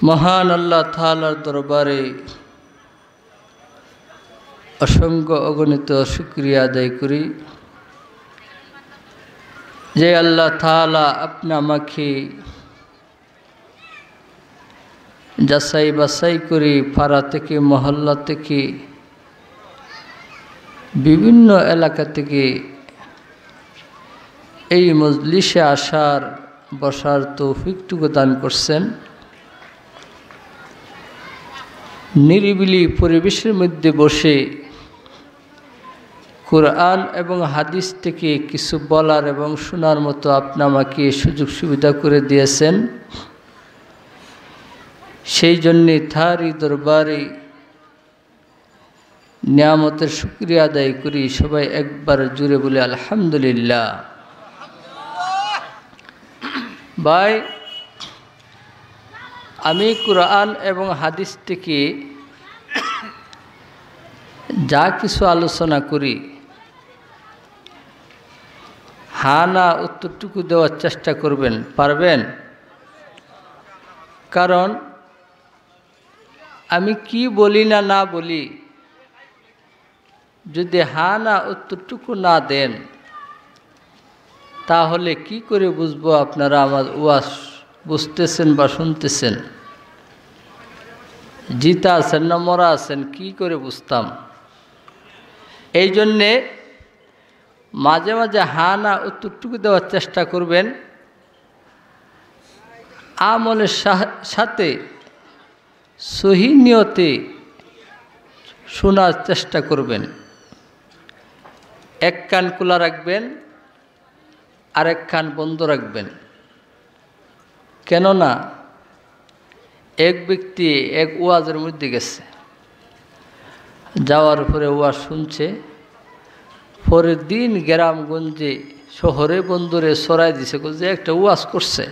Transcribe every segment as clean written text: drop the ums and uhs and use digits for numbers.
মহান আল্লাহ তাআলার দরবারে অসংখ্য অগণিত শুকরিয়া আদায় করি যে আল্লাহ তাআলা আপনি আমাকে যাচাই বাছাই করে পাড়া থেকে মহল্লা থেকে বিভিন্ন এলাকা থেকে এই মজলিসে আসার বসার তৌফিকটুকু দান করছেন। নিরিবিলি পরিবেশের মধ্যে বসে কোরআন এবং হাদিস থেকে কিছু বলার এবং শোনার মতো আপনি আমাকে সুযোগ সুবিধা করে দিয়েছেন। সেই জন্যে তারই দরবারে নিয়ামতের শুকরিয়া আদায় করি। সবাই একবার জুড়ে বলে আলহামদুলিল্লাহ। ভাই, আমি কোরআন এবং হাদিস থেকে যা কিছু আলোচনা করি হা না উত্তরটুকু দেওয়ার চেষ্টা করবেন, পারবেন? কারণ আমি কি বলি না না বলি, যদি হা না উত্তরটুকু না দেন তাহলে কি করে বুঝবো আপনারা আমার ওয়াজ বুঝতেছেন বা শুনতেছেন? জিতা আছেন না মরা আছেন কি করে বুঝতাম? এই জন্যে মাঝে মাঝে হা না উত্তরটুকু দেওয়ার চেষ্টা করবেন, আমলের সাথে সহি নিয়তে শোনার চেষ্টা করবেন। এক কান খোলা রাখবেন, আরেক কান বন্ধ রাখবেন। কেননা এক ব্যক্তি এক ওয়াজের মধ্যে গেছে, যাওয়ার পরে ওয়াজ শুনছে, পরের দিন গ্রামগঞ্জে শহরে বন্দরে ছড়াই দিছে যে একটা ওয়াজ করছে।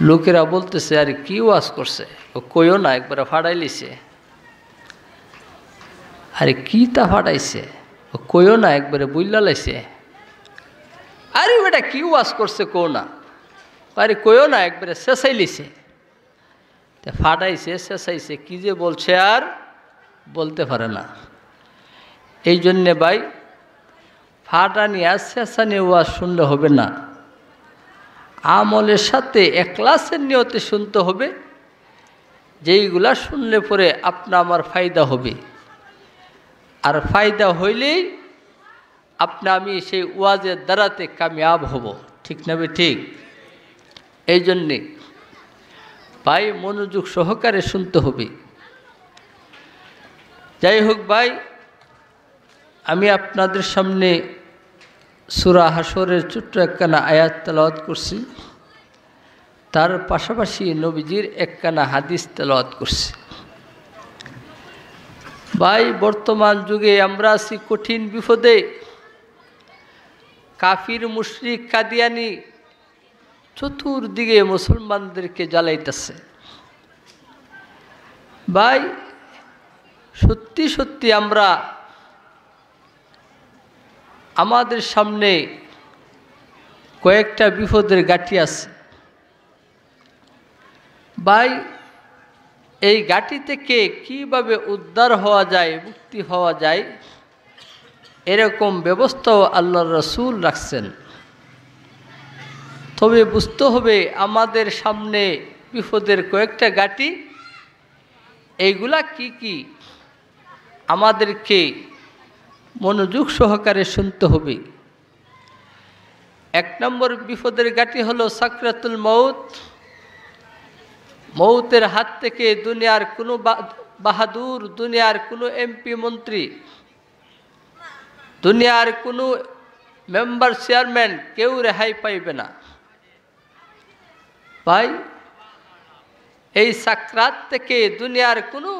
লোকেরা বলতেছে আরে কি ওয়াজ করছে, ও কইও না, একবারে ফাড়াই লিছে। আরে কি তা ফাটাইছে, ও কইও না, একবারে বইলা লাইছে। আরে বেটা কি ওয়াজ করছে কো না, আরে কইও না, একবারে শেষাই লিছে। ফাটাইছে শেষাইছে, কি যে বলছে আর বলতে পারে না। এই জন্যে ভাই, ফাটা নিয়ে শেষা নিয়ে ওয়াজ শুনলে হবে না, আমলের সাথে এখলাসের নিয়তে শুনতে হবে। যেইগুলা শুনলে পরে আপনা আমার ফায়দা হবে, আর ফায়দা হইলেই আপনি আমি সেই ওয়াজের দ্বারাতে কামিয়াব হব। ঠিক না বে ঠিক? এই জন্যে ভাই মনোযোগ সহকারে শুনতে হবে। যাই হোক ভাই, আমি আপনাদের সামনে সূরা হাশরের ছোট্ট একখানা আয়াত তেলাওয়াত করছি, তার পাশাপাশি নবীজির একখানা হাদিস তেলাওয়াত করছি। ভাই, বর্তমান যুগে আমরা আছি কঠিন বিপদে। কাফির মুশরিক কাদিয়ানি চতুর্দিকে মুসলমানদেরকে জ্বালাইতেছে। ভাই, সত্যি সত্যি আমরা আমাদের সামনে কয়েকটা বিপদের গাঁটি আছে। ভাই, এই গাঁটি থেকে কিভাবে উদ্ধার হওয়া যায়, মুক্তি হওয়া যায়, এরকম ব্যবস্থাও আল্লাহর রাসূল রাখছেন। তবে বুঝতে হবে আমাদের সামনে বিপদের কয়েকটা গাঁটি, এইগুলা কি কি আমাদেরকে মনোযোগ সহকারে শুনতে হবে। এক নম্বর বিপদের গাঁটি হলো সাকরাতুল মউত। মৌতের হাত থেকে দুনিয়ার কোনো বাহাদুর, দুনিয়ার কোনো এমপি মন্ত্রী, দুনিয়ার কোনো মেম্বার চেয়ারম্যান কেউ রেহাই পাইবে না। ভাই, এই সাকরাত থেকে দুনিয়ার কোনো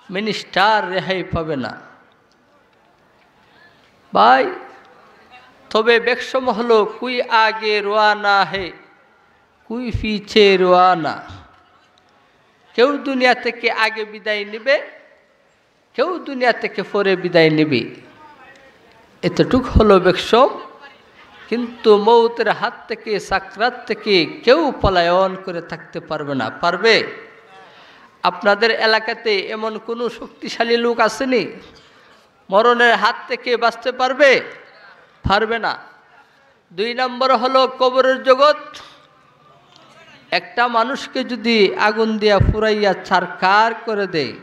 মিনিস্টার রেহাই পাবে না। ভাই, তবে বেকসম হলো কুই আগে রোয়ানা হে কুই পিছে রোয়ানা। কেউ দুনিয়া থেকে আগে বিদায় নেবে, কেউ দুনিয়া থেকে পরে বিদায় নেবে। এতটুক হলো বেকসম। কিন্তু মৌতের হাত থেকে, সাকরাত থেকে কেউ পলায়ন করে থাকতে পারবে না। পারবে? আপনাদের এলাকাতে এমন কোনো শক্তিশালী লোক আসেনি মরণের হাত থেকে বাঁচতে পারবে? পারবে না। 2 নম্বর হলো কবরের জগৎ। একটা মানুষকে যদি আগুন দিয়া পুরাইয়া ছারখার করে দেয়,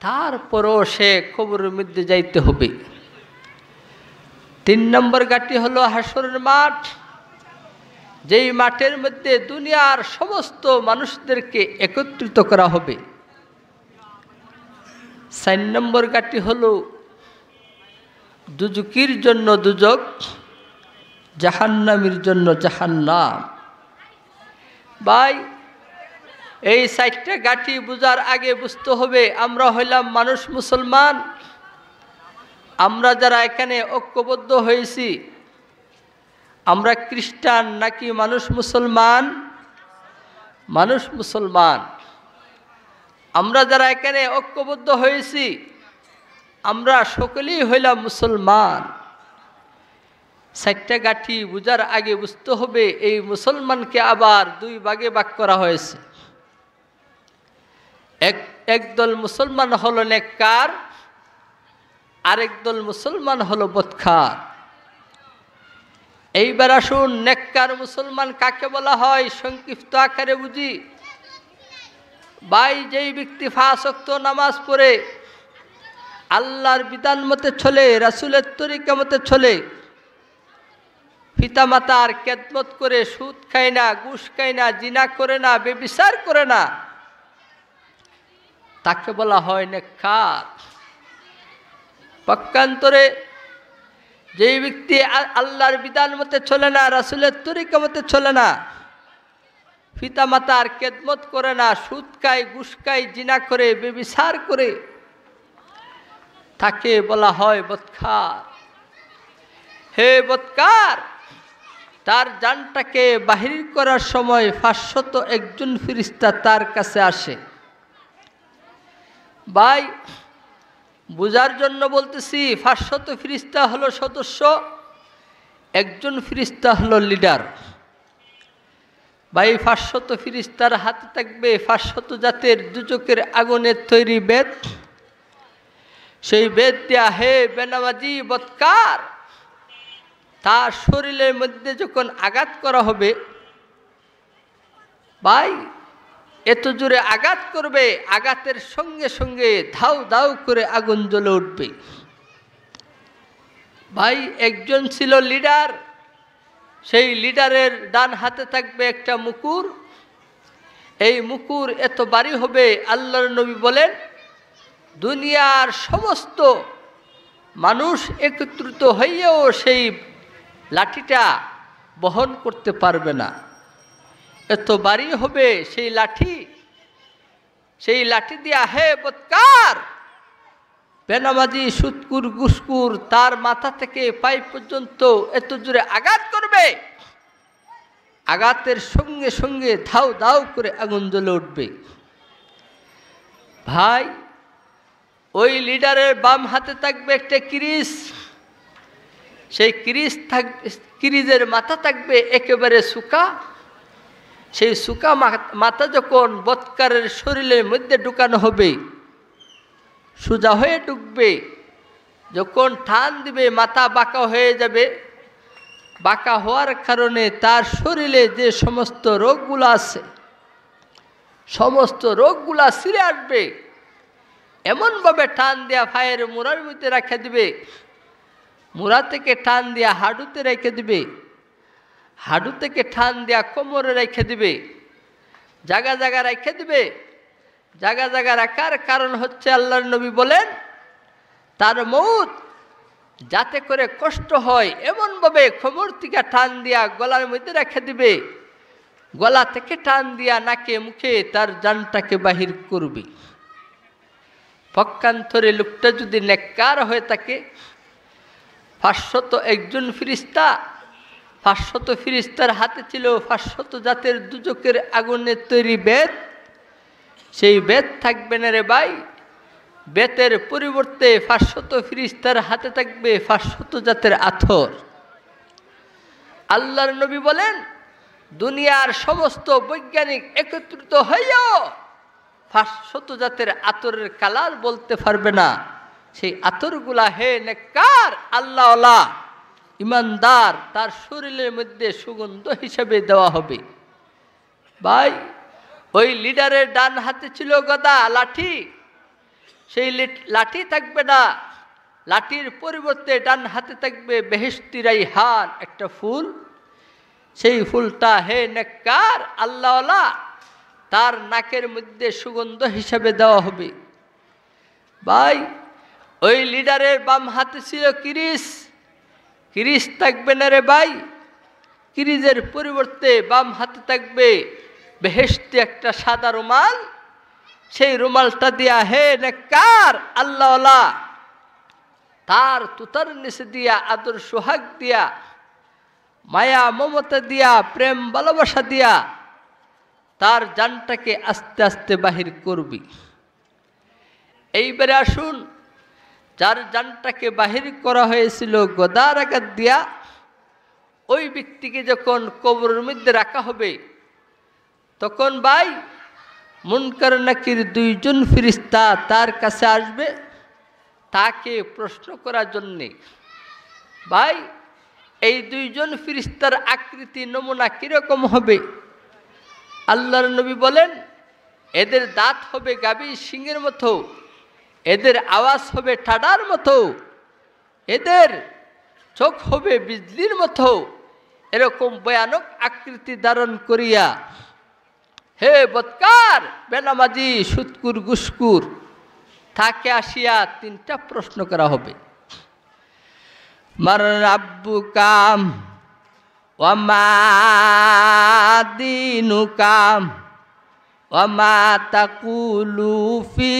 তারপরও সে কবরের মধ্যে যাইতে হবে। 3 নম্বর ঘাঁটি হলো হাসরের মাঠ, যেই মাঠের মধ্যে দুনিয়ার সমস্ত মানুষদেরকে একত্রিত করা হবে। 4 নম্বর ঘাঁটি হলো দুজকির জন্য দুজক, জাহান্নামীর জন্য জাহান্নাম। ভাই, এই 4টা ঘাঁটি বুঝার আগে বুঝতে হবে আমরা হইলাম মানুষ, মুসলমান। আমরা যারা এখানে ঐক্যবদ্ধ হয়েছি, আমরা খ্রিস্টান নাকি মানুষ মুসলমান? মানুষ মুসলমান। আমরা যারা এখানে ঐক্যবদ্ধ হয়েছি, আমরা সকলেই হইলাম মুসলমান। 4টা ঘাঁটি বুঝার আগে বুঝতে হবে এই মুসলমানকে আবার 2 ভাগে ভাগ করা হয়েছে। একদল মুসলমান হলো নেককার, আরেক দল মুসলমান হলো বদকার। এইবার আসুন, নেককার মুসলমান কাকে বলা হয় সংক্ষিপ্ত আকারে বুঝি। ভাই, যেই ব্যক্তি 5 ওয়াক্ত নামাজ পড়ে, আল্লাহর বিধান মতে চলে, রাসূলের তরিকা মতে চলে, পিতামাতার খেদমত করে, সুদ খায় না, ঘুষ খায় না, জিনা করে না, ব্যভিচার করে না, তাকে বলা হয় নেককার। পক্ষান্তরে যেই ব্যক্তি আল্লাহর বিধান মতে চলে না, রাসূলের তরিকা মতে চলে না, পিতামাতার খেদমত করে না, সুদ খায়, ঘুষ খায়, জিনা করে, ব্যভিচার করে, তাকে বলা হয় বদকার। হে বদকার, তার জানটাকে বাহির করার সময় 501 ফেরেশতা তার কাছে আসে। ভাই, বুঝার জন্য বলতেছি, 500 ফেরেশতা হলো সদস্য, 1 ফেরেশতা হলো লিডার। ভাই, 500 ফেরেশতার হাতে থাকবে 500 জাতের দুজকের আগুনের তৈরি বেত। সেই বেত দিয়া হে বেনামাজি বদকার, তার শরীরের মধ্যে যখন আঘাত করা হবে, ভাই এত জোরে আঘাত করবে, আঘাতের সঙ্গে সঙ্গে ধাউ ধাউ করে আগুন জ্বলে উঠবে। ভাই, একজন ছিল লিডার, সেই লিডারের ডান হাতে থাকবে একটা মুকুর। এই মুকুর এত ভারী হবে, আল্লাহর নবী বলেন দুনিয়ার সমস্ত মানুষ একত্রিত হইয়াও সেই লাঠিটা বহন করতে পারবে না, এত ভারী হবে সেই লাঠি। সেই লাঠি দিয়া হে বদকার, বেনামাজি, সুদকুর, ঘুষকুর, তার মাথা থেকে পাই পর্যন্ত এত জোরে আঘাত করবে, আঘাতের সঙ্গে সঙ্গে ধাউ ধাউ করে আগুন জ্বলে উঠবে। ভাই, ওই লিডারের বাম হাতে থাকবে একটা কিরিশ। সেই কিরিজের মাথা থাকবে একেবারে সুকা। সেই সুকা মাথা যখন বদকারের শরীরের মধ্যে ঢুকানো হবে, সোজা হয়ে ঢুকবে, যখন টান দিবে মাথা বাঁকা হয়ে যাবে। বাঁকা হওয়ার কারণে তার শরীরে যে সমস্ত রোগগুলো আছে, সমস্ত রোগগুলা ছিঁড়ে আসবে। এমনভাবে টান দেয়া পায়ের মুড়ার মধ্যে রেখে দিবে, মুড়া থেকে টান দেয়া হাঁটুতে রেখে দিবে, হাঁটু থেকে টান দেয়া কোমরে রেখে দিবে, জায়গা জায়গা রেখে দিবে। জায়গা জায়গা রাখার কারণ হচ্ছে আল্লাহর নবী বলেন তার মউত যাতে করে কষ্ট হয় এমনভাবে কোমর থেকে টান দিয়া গলার মধ্যে রেখে দিবে, গলা থেকে টান দিয়া নাকে মুখে তার জানটাকে বাহির করবে। পক্ষান্তরে লোকটা যদি নেককার হয়ে থাকে, 501 ফেরেশতা, 500 ফেরেশতার হাতে ছিল 500 জাতের দুজকের আগুনের তৈরি বেত। সেই বেত থাকবে না রে ভাই, বেতের পরিবর্তে 500 ফেরেশতার হাতে থাকবে 500 জাতের আথর। আল্লাহর নবী বলেন, দুনিয়ার সমস্ত বৈজ্ঞানিক একত্রিত হইয়াও 500 জাতের আতরের কালার বলতে পারবে না। সেই আতরগুলা হে নেককার আল্লাহওয়ালা ইমানদার তার শরীরের মধ্যে সুগন্ধ হিসেবে দেওয়া হবে। ভাই, ওই লিডারের ডান হাতে ছিল গদা, লাঠি। সেই লাঠি থাকবে না, লাঠির পরিবর্তে ডান হাতে থাকবে বেহেশতি রাইহান, একটা ফুল। সেই ফুলটা হে নেককার আল্লাহওয়ালা তার নাকের মধ্যে সুগন্ধ হিসাবে দেওয়া হবে। ভাই, ওই লিডারের বাম হাতে ছিল কিরিশ, কিরিশ থাকবে না রে ভাই। কিরিজের পরিবর্তে বাম হাতে থাকবে বেহেশতি একটা সাদা রুমাল। সেই রুমালটা দিয়া হে নেককার আল্লাহওয়ালা তার তুতার নিচে দিয়া আদর সোহাগ দিয়া মায়া মমতা দিয়া প্রেম ভালোবাসা দিয়া তার জানটাকে আস্তে আস্তে বাহির করবি। এইবারে আসুন, যার জানটাকে বাহির করা হয়েছিল গদার আঘাত দিয়া, ওই ব্যক্তিকে যখন কবরের মধ্যে রাখা হবে তখন ভাই মুনকার নাকির 2 জন ফেরেশতা তার কাছে আসবে তাকে প্রশ্ন করার জন্যে। ভাই, এই 2 জন ফেরেশতার আকৃতি নমুনা কিরকম হবে? আল্লাহর নবী বলেন, এদের দাঁত হবে গাভীর শিংয়ের মতো, এদের আওয়াজ হবে ঠাডার মতো, এদের চোখ হবে বিজলির মতো। এরকম ভয়ানক আকৃতি ধারণ করিয়া হে বদকার বেনামাজি সুৎকুর গুসকুর তাকে আসিয়া 3টা প্রশ্ন করা হবে। মার রাব্বুকাম ওয়া মা দীনুকাম ওয়া মা তাকুলু ফি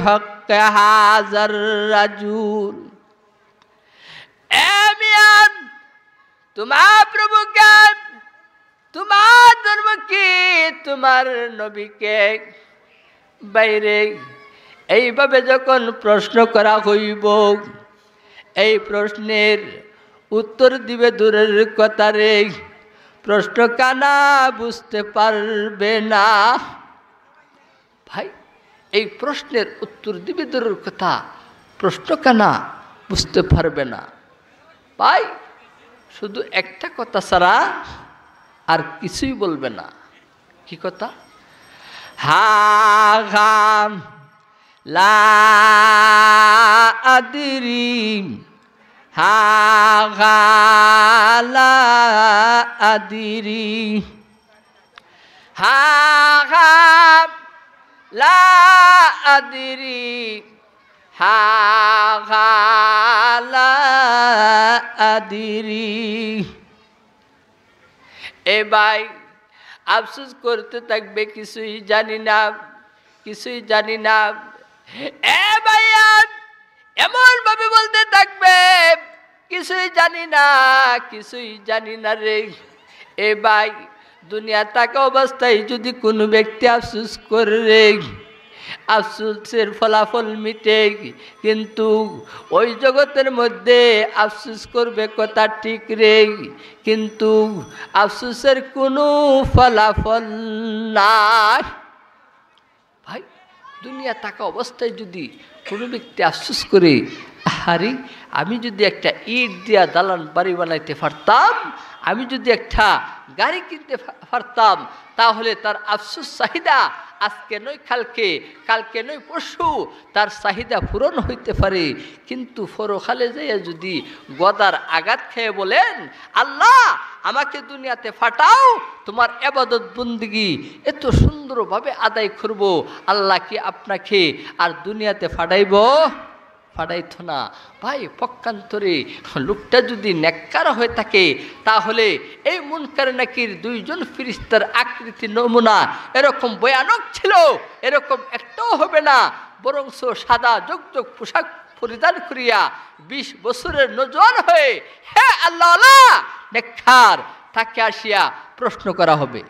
হক হাযার রাজুল। এ মিয়ান, তোমার প্রভু কে, তোমার ধর্ম কি, তোমার নবীকে বাইরে এইভাবে যখন প্রশ্ন করা হইব, এই প্রশ্নের উত্তর দিবে দূরের কথা রে, প্রশ্ন কানা বুঝতে পারবে না। ভাই, এই প্রশ্নের উত্তর দিবে দূরের কথা, প্রশ্ন কানা বুঝতে পারবে না। ভাই, শুধু একটা কথা ছাড়া আর কিছুই বলবে না। কি কথা? হা গাম লা আদরি, হা গা লা আদরি, হা গাম লা আদরি, হা গা লা আদরি। এ ভাই, আফসোস করতে থাকবে, কিছুই জানি না, কিছুই জানি না। এ ভাইয়া, এমন ভাবে বলতে থাকবে, কিছুই জানি না, কিছুই জানি না রে। এ ভাই, দুনিয়া থাকা অবস্থায় যদি কোনো ব্যক্তি আফসোস করে, আফসোসের ফলাফল মিটে, কিন্তু ওই জগতের মধ্যে আফসোস করবে কথা ঠিক রে, কিন্তু আফসোসের কোনো ফলাফল নাই। ভাই, দুনিয়া থাকা অবস্থায় যদি কোনো ব্যক্তি আফসোস করে, আরে আমি যদি একটা ইট দিয়া দালান বাড়ি বানাইতে পারতাম, আমি যদি একটা গাড়ি কিনতে পারতাম, তাহলে তার আফসোস চাহিদা আজকে নয় কালকে, কালকে নয় পরশু তার চাহিদা পূরণ হইতে পারে। কিন্তু পরকালে যাইয়া যদি গদার আঘাত খেয়ে বলেন, আল্লাহ আমাকে দুনিয়াতে ফাটাও, তোমার ইবাদত বন্দেগী এত সুন্দরভাবে আদায় করব, আল্লাহ কি আপনাকে আর দুনিয়াতে ফাটাইব? ফাটাইতো না। ভাই, পক্ষান্তরে লোকটা যদি নেককার হয়ে থাকে, তাহলে এই মুনকার নাকির 2 জন ফেরেশতার আকৃতি নমুনা এরকম ভয়ানক ছিল, এরকম একটাও হবে না, বরং সাদা জগজগ পোশাক পরিধান করিয়া 20 বছরের নজওয়ান হয়ে হে আল্লাহ নেককার তাকে আসিয়া প্রশ্ন করা হবে।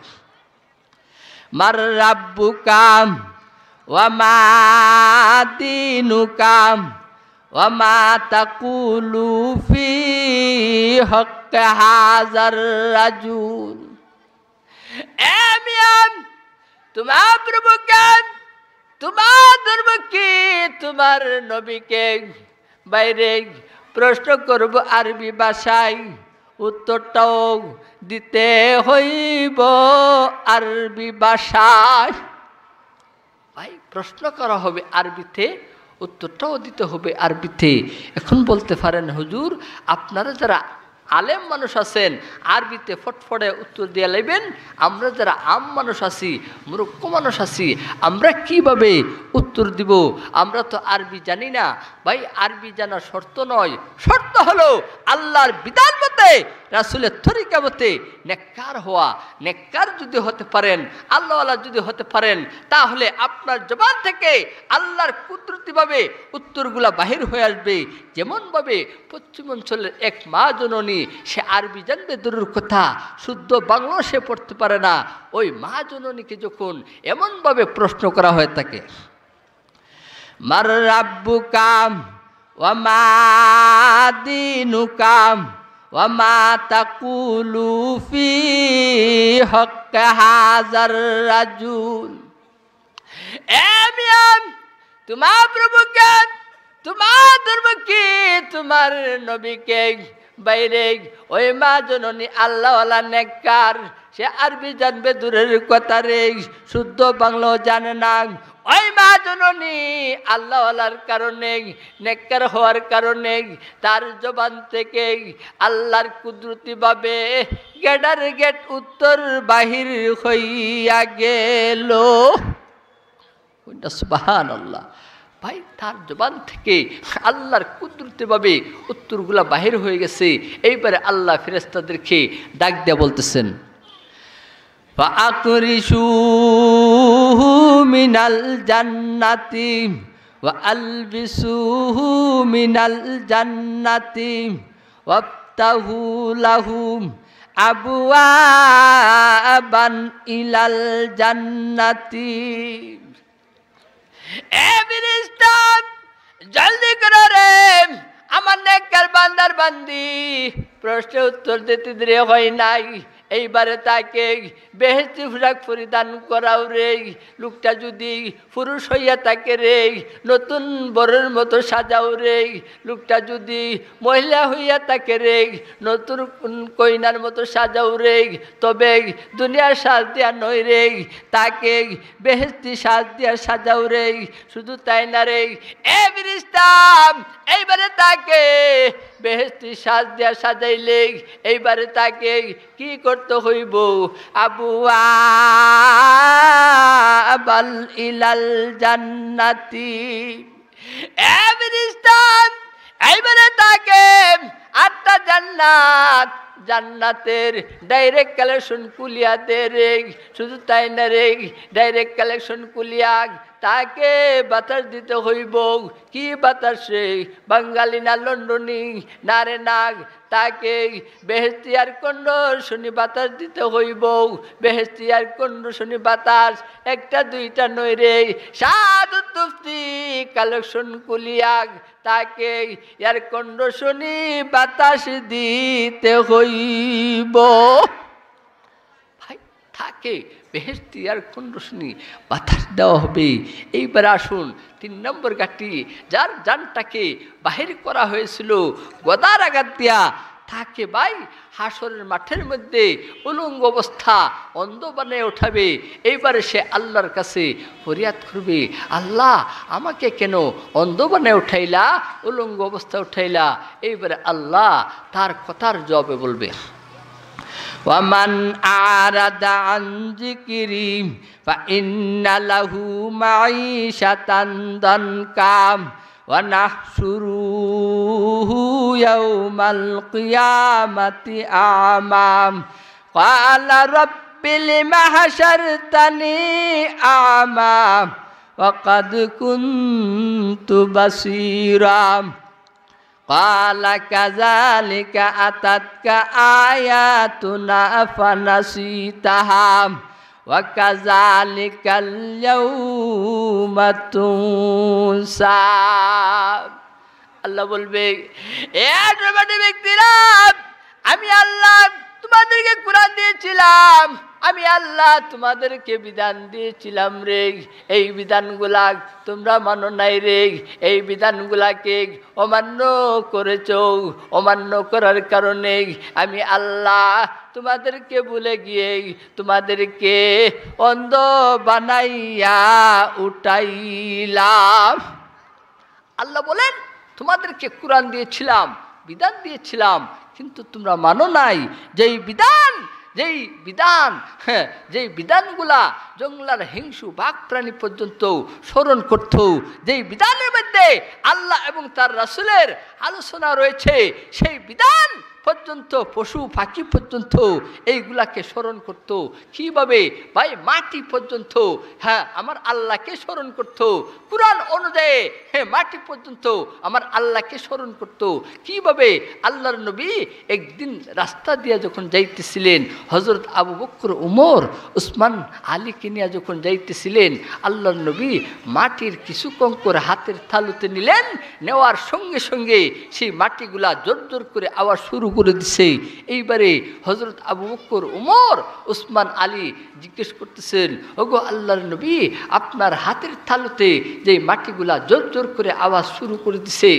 মার রাব্বুকাম ওয়া মা দীনুকাম ওয়া মা তাকুলু ফি হক হাজার রাজুল। এ মিয়াম, তোমার প্রভুকে, তোমার ধর্মকে, তোমার নবীকে বাইরে প্রশ্ন করব আরবি ভাষায়, উত্তরটাও দিতে হইব আরবি ভাষায়। ভাই প্রশ্ন করা হবে আরবিতে, উত্তরটাও দিতে হবে আরবিতে। এখন বলতে পারেন হুজুর, আপনারা যারা আলেম মানুষ আছেন আরবিতে ফটফটে উত্তর দিয়ে নেবেন, আমরা যারা আম মানুষ আছি, মূর্খ মানুষ আছি, আমরা কিভাবে উত্তর দিব? আমরা তো আরবি জানি না। ভাই আরবি জানা শর্ত নয়, শর্ত হলো আল্লাহর বিধান মতে, রাসূলের তরিকা মতে নেককার হওয়া। নেককার যদি হতে পারেন, আল্লাহওয়ালা যদি হতে পারেন, তাহলে আপনার জবান থেকে আল্লাহর কুদরতিভাবে উত্তরগুলা বাহির হয়ে আসবে। যেমনভাবে পশ্চিমাঞ্চলের এক মা জননী, সে আরবি জানবে দূরের কথা, শুদ্ধ বাংলা সে পড়তে পারে না, ওই মা জননীকে যখন এমনভাবে প্রশ্ন করা হয়ে থাকে, মার রাব্বুকাম ওয়া মা দীনুকাম ওয়া মা তাকুলু ফি হক হাজার রাজুল। এ মিয়াম, তোমার প্রভুকে, তোমার ধর্মকে, তোমার নবীকে বাইরে ওই মা জননী আল্লাহওয়ালা নেককার, সে আরবি জানবে দূরের কথা রে, শুদ্ধ বাংলাও জানে না। ওই মা জননী আল্লাহওয়ালার কারণে, নেককার হওয়ার কারণে তার জবান থেকে আল্লাহর কুদরতিভাবে গেডার গেট উত্তর বাহির হইয়া গেল। সুবহানাল্লাহ। ভাই তার জবান থেকে আল্লাহর কুদরতিভাবে উত্তরগুলা বাহির হয়ে গেছে। এইবারে আল্লাহ ফেরেশতাদেরকে ডাক দিয়ে বলতেছেন, ফাআকরিশুহু মিনাল জান্নাতি ওয়া আলবিসুহু মিনাল জান্নাতি ওয়াফতাহু লাহুম আবওয়াবান ইলাল জান্নাতি। এ ফেরেশতা, জলদি করো রে, আমার নেককার বান্দার বান্দি প্রশ্নের উত্তর দিতে দেরি হয় নাই। এইবারে তাকে বেহেশতি পোশাক পরিধান করাও রে। লোকটা যদি পুরুষ হইয়া থাকে রে, নতুন বরের মতো সাজাও রে। লোকটা যদি মহিলা হইয়া থাকে রে, নতুন কইনার মতো সাজাও রে। তবে দুনিয়ার সাজ দিয়া নয় রে, তাকে বেহেশতি সাজ দিয়া সাজাও রে। শুধু তাই না রে, এ ফেরেশতা, এইবারে তাকে বেহেশতি সাজ দিয়া সাজাইলে এইবারে তাকে কি করতে হইব? আবওয়াবাল ইলাল জান্নাতি। এ ফেরেশতা, এইবারে তাকে 8টা জান্নাত, জান্নাতের ডাইরেক্ট কালেকশন কুলিয়া দে রে। শুধু তাই না রে, ডাইরেক্ট কালেকশন কুলিয়া তাকে বাতাস দিতে হইব। কি বাতাস রে? বাঙালি না লন্ডনী না রে নাগ, তাকে বেহেশতি এয়ার কন্ডিশনে বাতাস দিতে হইব। বেহেশতি এয়ার কন্ডিশনে বাতাস একটা দুইটা নয় রে, 7 তুফতি কালেকশন কুলিয়াগ তাকে এয়ার কন্ডিশনে বাতাস দিতে হইব। ভাই তাকে বেহেশতি এয়ার কন্ডিশনে বাতাস দেওয়া হবে। এইবার আসুন 3 নম্বর গাটি, যার জানটাকে বাহির করা হয়েছিল গদার আঘাত দিয়া, তাকে ভাই হাসরের মাঠের মধ্যে উলঙ্গ অবস্থা অন্ধ বানিয়ে উঠাবে। এইবারে সে আল্লাহর কাছে ফরিয়াদ করবে, আল্লাহ আমাকে কেন অন্ধ বানিয়ে উঠাইলা, উলঙ্গ অবস্থা উঠাইলা? এইবারে আল্লাহ তার কথার জবাবে বলবে, ওয়ামান আরাদা আন যিকরি ফাইন্না লাহু মাঈশাতান দানকাম ওয়া নাহশুরুহু ইয়াওমাল কিয়ামাতি আমাম ক্বালা রাব্বি লিমা হাশারতানি আমাম ওয়া ক্বাদ কুনতু বাসীরা ক্বালা কাযালিকা আতাতকা আয়াতুনা ফানাসিতাহা ওয়া কাযালিকাল ইয়াওমা তুনসা। আল্লাহ বলবে, এ ড্রামাটি ব্যক্তিরা, আমি আল্লাহ তোমাদেরকে কোরআন দিয়েছিলাম, আমি আল্লাহ তোমাদেরকে বিধান দিয়েছিলাম রে, এই বিধানগুলা তোমরা মানো নাই রে, এই বিধানগুলাকে অমান্য করেছ। অমান্য করার কারণে আমি আল্লাহ তোমাদেরকে ভুলে গিয়ে তোমাদেরকে অন্ধ বানাইয়া উঠাইলাম। আল্লাহ বলেন তোমাদেরকে কোরআন দিয়েছিলাম, বিধান দিয়েছিলাম, কিন্তু তোমরা মানো নাই। যেই বিধানগুলা জঙ্গলার হিংসু বাঘ প্রাণী পর্যন্ত স্মরণ করত, যেই বিধানের মধ্যে আল্লাহ এবং তার রাসূলের আলোচনা রয়েছে, সেই বিধান পর্যন্ত পশু পাখি পর্যন্ত এইগুলাকে স্মরণ করত। কিভাবে ভাই? মাটি পর্যন্ত আমার আল্লাহকে স্মরণ করত। কুরআন অনুযায়ী মাটি পর্যন্ত আমার আল্লাহকে স্মরণ করত। কিভাবে? আল্লাহর নবী একদিন রাস্তা দিয়ে যখন যাইতেছিলেন, হযরত আবু বকর, উমর, উসমান, আলীকে নিয়ে যখন যাইতেছিলেন, আল্লাহর নবী মাটির কিছু কঙ্কর হাতের তালুতে নিলেন। নেওয়ার সঙ্গে সঙ্গে সেই মাটিগুলা জোর জোর করে আওয়াজ শুরু করে দিছে। এইবারে হযরত আবু বকর, উমর, উসমান, আলী জিজ্ঞেস করতেছেন, ওগো আল্লাহর নবী, আপনার হাতের তালুতে যে মাটিগুলা জোর জোর করে আওয়াজ শুরু করে দিছে,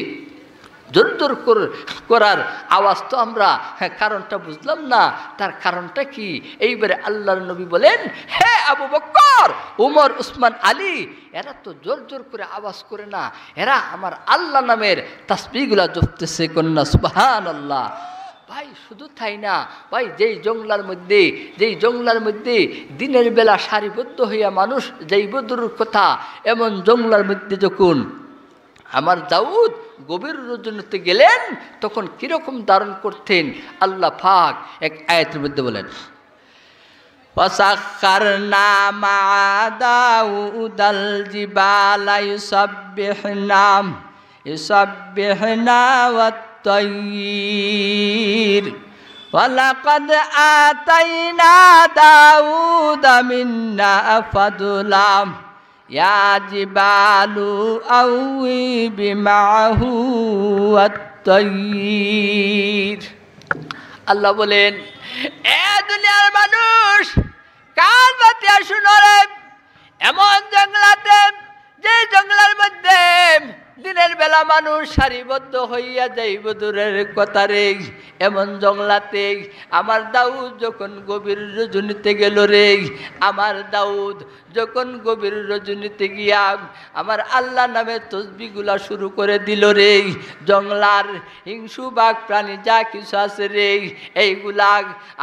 জোর জোর করার আওয়াজ তো আমরা কারণটা বুঝলাম না, তার কারণটা কি? এইবারে আল্লাহর নবী বলেন, হে আবু বকর, উমর, উসমান, আলী, এরা তো জোর জোর করে আওয়াজ করে না, এরা আমার আল্লাহ নামের তাসবিহগুলা জপতেছে। কন্যা সুবহানাল্লাহ। ভাই শুধু তাই না ভাই, যেই জঙ্গলার মধ্যে দিনের বেলা সারিবদ্ধ হইয়া মানুষ যাইব দূরের কথা, এমন জঙ্গলার মধ্যে যখন আমার দাউদ গভীর রজনীতে গেলেন, তখন কিরকম ধারণ করতেন আল্লাহ পাক এক আয়াতের মধ্যে বলেন, ওয়াসাখখারনা মা দাউদাল জিবালা ইউসাব্বিহনা ওয়াত-তায়্যির ওয়ালাকাদ আতাইনা দাউদা মিন্না ফাদলাম ইয়া জিবালু আউইবি মাহু ওয়াত-তায়্যির। আল্লাহ বলেন, এ দুনিয়ার মানুষ, কান পাতিয়া শুনো রে, এমন জঙ্গলাতে, যে জঙ্গলের মধ্যে দিনের বেলা মানুষ সারিবদ্ধ হইয়া যাইব দূরের কথা রে, এমন জঙ্গলাতে আমার দাউদ যখন গভীর রজনীতে গেল রে, আমার দাউদ যখন গভীর রজনীতে গিয়া আমার আল্লাহ নামে তসবিহগুলা শুরু করে দিল রে, জঙ্গলার হিংসু বাঘ প্রাণী যা কিছু আছে রে, এইগুলা